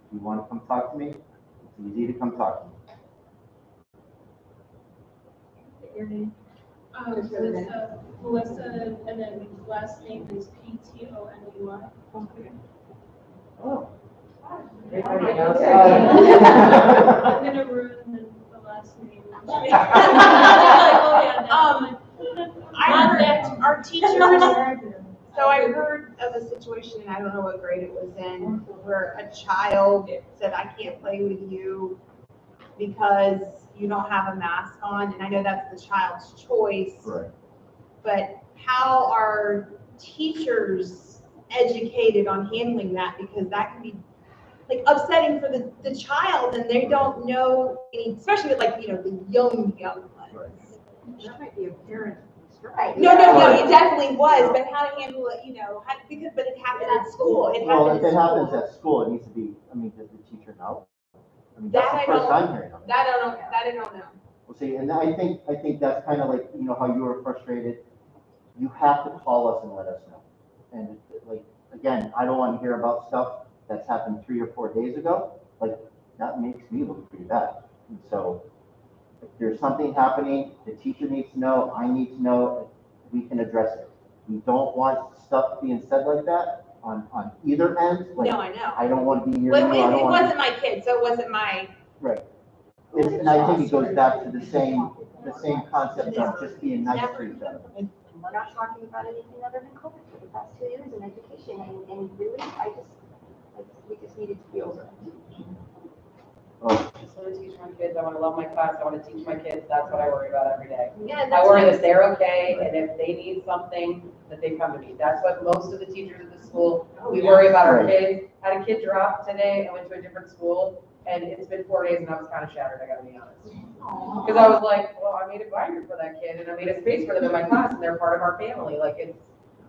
If you want to come talk to me, it's easy to come talk to me. Your name? Melissa, and then last name is PTONEY. Oh. Everybody knows. I'm gonna ruin the last name. I heard our teachers, so I heard of a situation, and I don't know what grade it was in, where a child said, I can't play with you because you don't have a mask on, and I know that's the child's choice. Right. But how are teachers educated on handling that? Because that can be like upsetting for the child, and they don't know, especially with like, the young ones. That might be a parent. Right. No, it definitely was, but how to handle it, but it happened at school. Well, if it happens at school, it needs to be, does the teacher know? That's the first I'm hearing of it. That I don't know. Well, see, and I think that's kind of like, how you were frustrated. You have to call us and let us know. And like, again, I don't want to hear about stuff that's happened 3 or 4 days ago. Like, that makes me look pretty bad. And so if there's something happening, the teacher needs to know, I need to know, we can address it. We don't want stuff being said like that on either end. Like, No, I know. I don't want to be near Well, you. it wasn't my kid, so it wasn't my. Right. And I think it goes back to the same concept of just being nice to each other. And we're not talking about anything other than COVID for the past 2 years in education, and really, we just needed to be over it. Oh, I just want to teach my kids, I want to love my class, I want to teach my kids, that's what I worry about every day. Yeah, I worry that they're okay, and if they need something, that they come to me. That's what most of the teachers at the school, we worry about our kids. I had a kid drop today, I went to a different school, and it's been 4 days and I was kind of shattered, I gotta be honest. Because I was like, well, I made a binder for that kid, and I made a space for them in my class, and they're part of our family,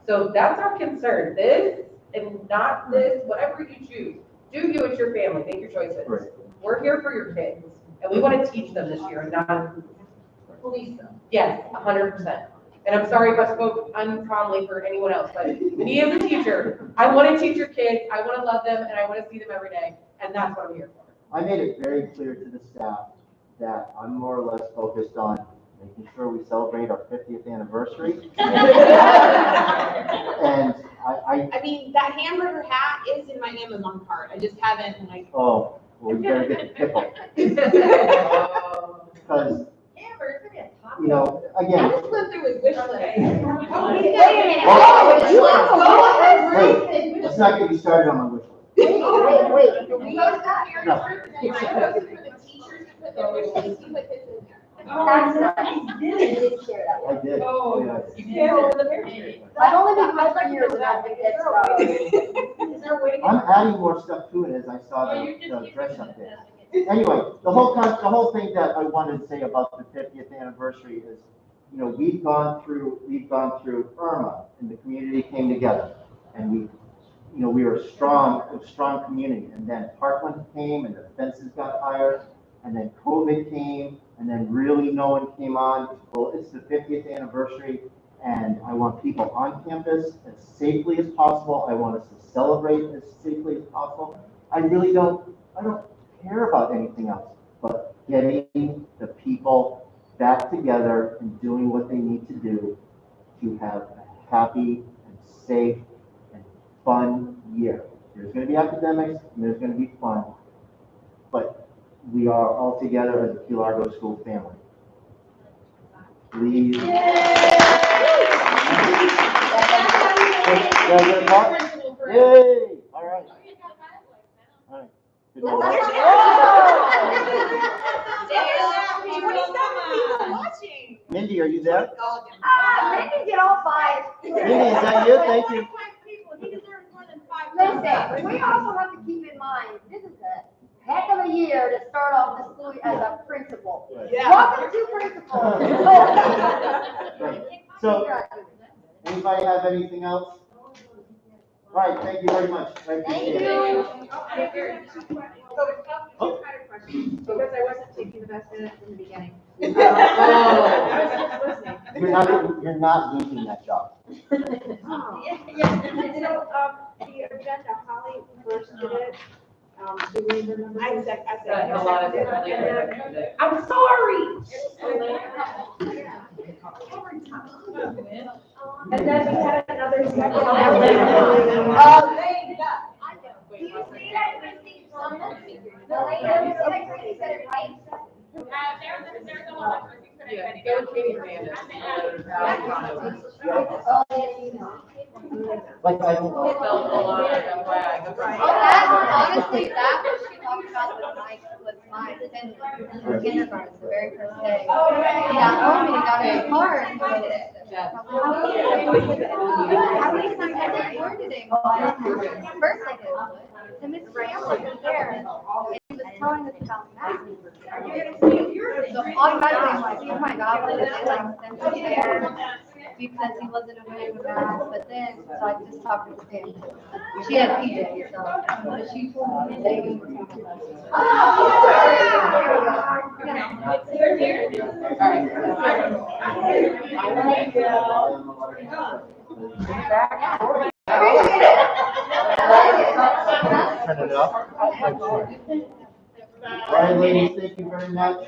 so that's our concern. This, and not this, whatever you choose, do you, it's your family, make your choices. Right. We're here for your kids, and we want to teach them this year and not police them. Yes, 100%. And I'm sorry if I spoke uncommonly for anyone else, but me as a teacher, I want to teach your kids, I want to love them, and I want to see them every day, and that's what I'm here for. I made it very clear to the staff that I'm more or less focused on making sure we celebrate our 50th anniversary. And I mean, that hamburger hat is in my Amazon cart. I just haven't oh, well, you better get the pickle. Because, again. I just went through his wish list. Wait a minute. Wait, let's not get you started on my wish list. Wait. I did. Oh, Yeah. you can't over the parents. I've only been gone for years and I've been dead. I'm adding more stuff to it as I saw the dress up there. Anyway, the whole thing that I wanted to say about the 50th anniversary is, we've gone through Irma, and the community came together, and we were a strong community. And then Parkland came, and the fences got higher, and then COVID came, and then really no one came on. Well, it's the 50th anniversary, and I want people on campus as safely as possible. I want us to celebrate as safely as possible. I don't care about anything else but getting the people back together and doing what they need to do to have a happy and safe and fun year. There's going to be academics and there's going to be fun, but we are all together as a Key Largo school family. Please. Yay! All right. Good Mindy, are you there? Mindy did all 5. Mindy, is that you? Thank you. Listen, we also have to keep in mind, this is a heck of a year to start off the school as a principal. Yeah. Welcome to principal. Right. So, anybody have anything else? All right, thank you very much. I appreciate it. Two kind of questions, because I wasn't taking the best minutes in the beginning. I was just listening. You're not losing that job. So, the agenda, Holly first did it, do we remember? I said. A lot of different things. I'm sorry. And then we had another second. Do you see that receipt from the lady that said it right? There's a lot of receipts that I Yeah, couldn't go Katie Hernandez. Like, I don't It's a lot of FYI. Go for it. Honestly, that was she talked about was my attendance in kindergarten, the very first day. Yeah, home and got in the car and wrote it. How many times I recorded it? First I did. And Miss Campbell was there and he was telling us about that. So automatically, I see, oh my God, they like sent him there because he wasn't wearing a mask, but then, so I just talked to Stan. She had PJ, so, but she told me they turn it up. All right, ladies, thank you very much.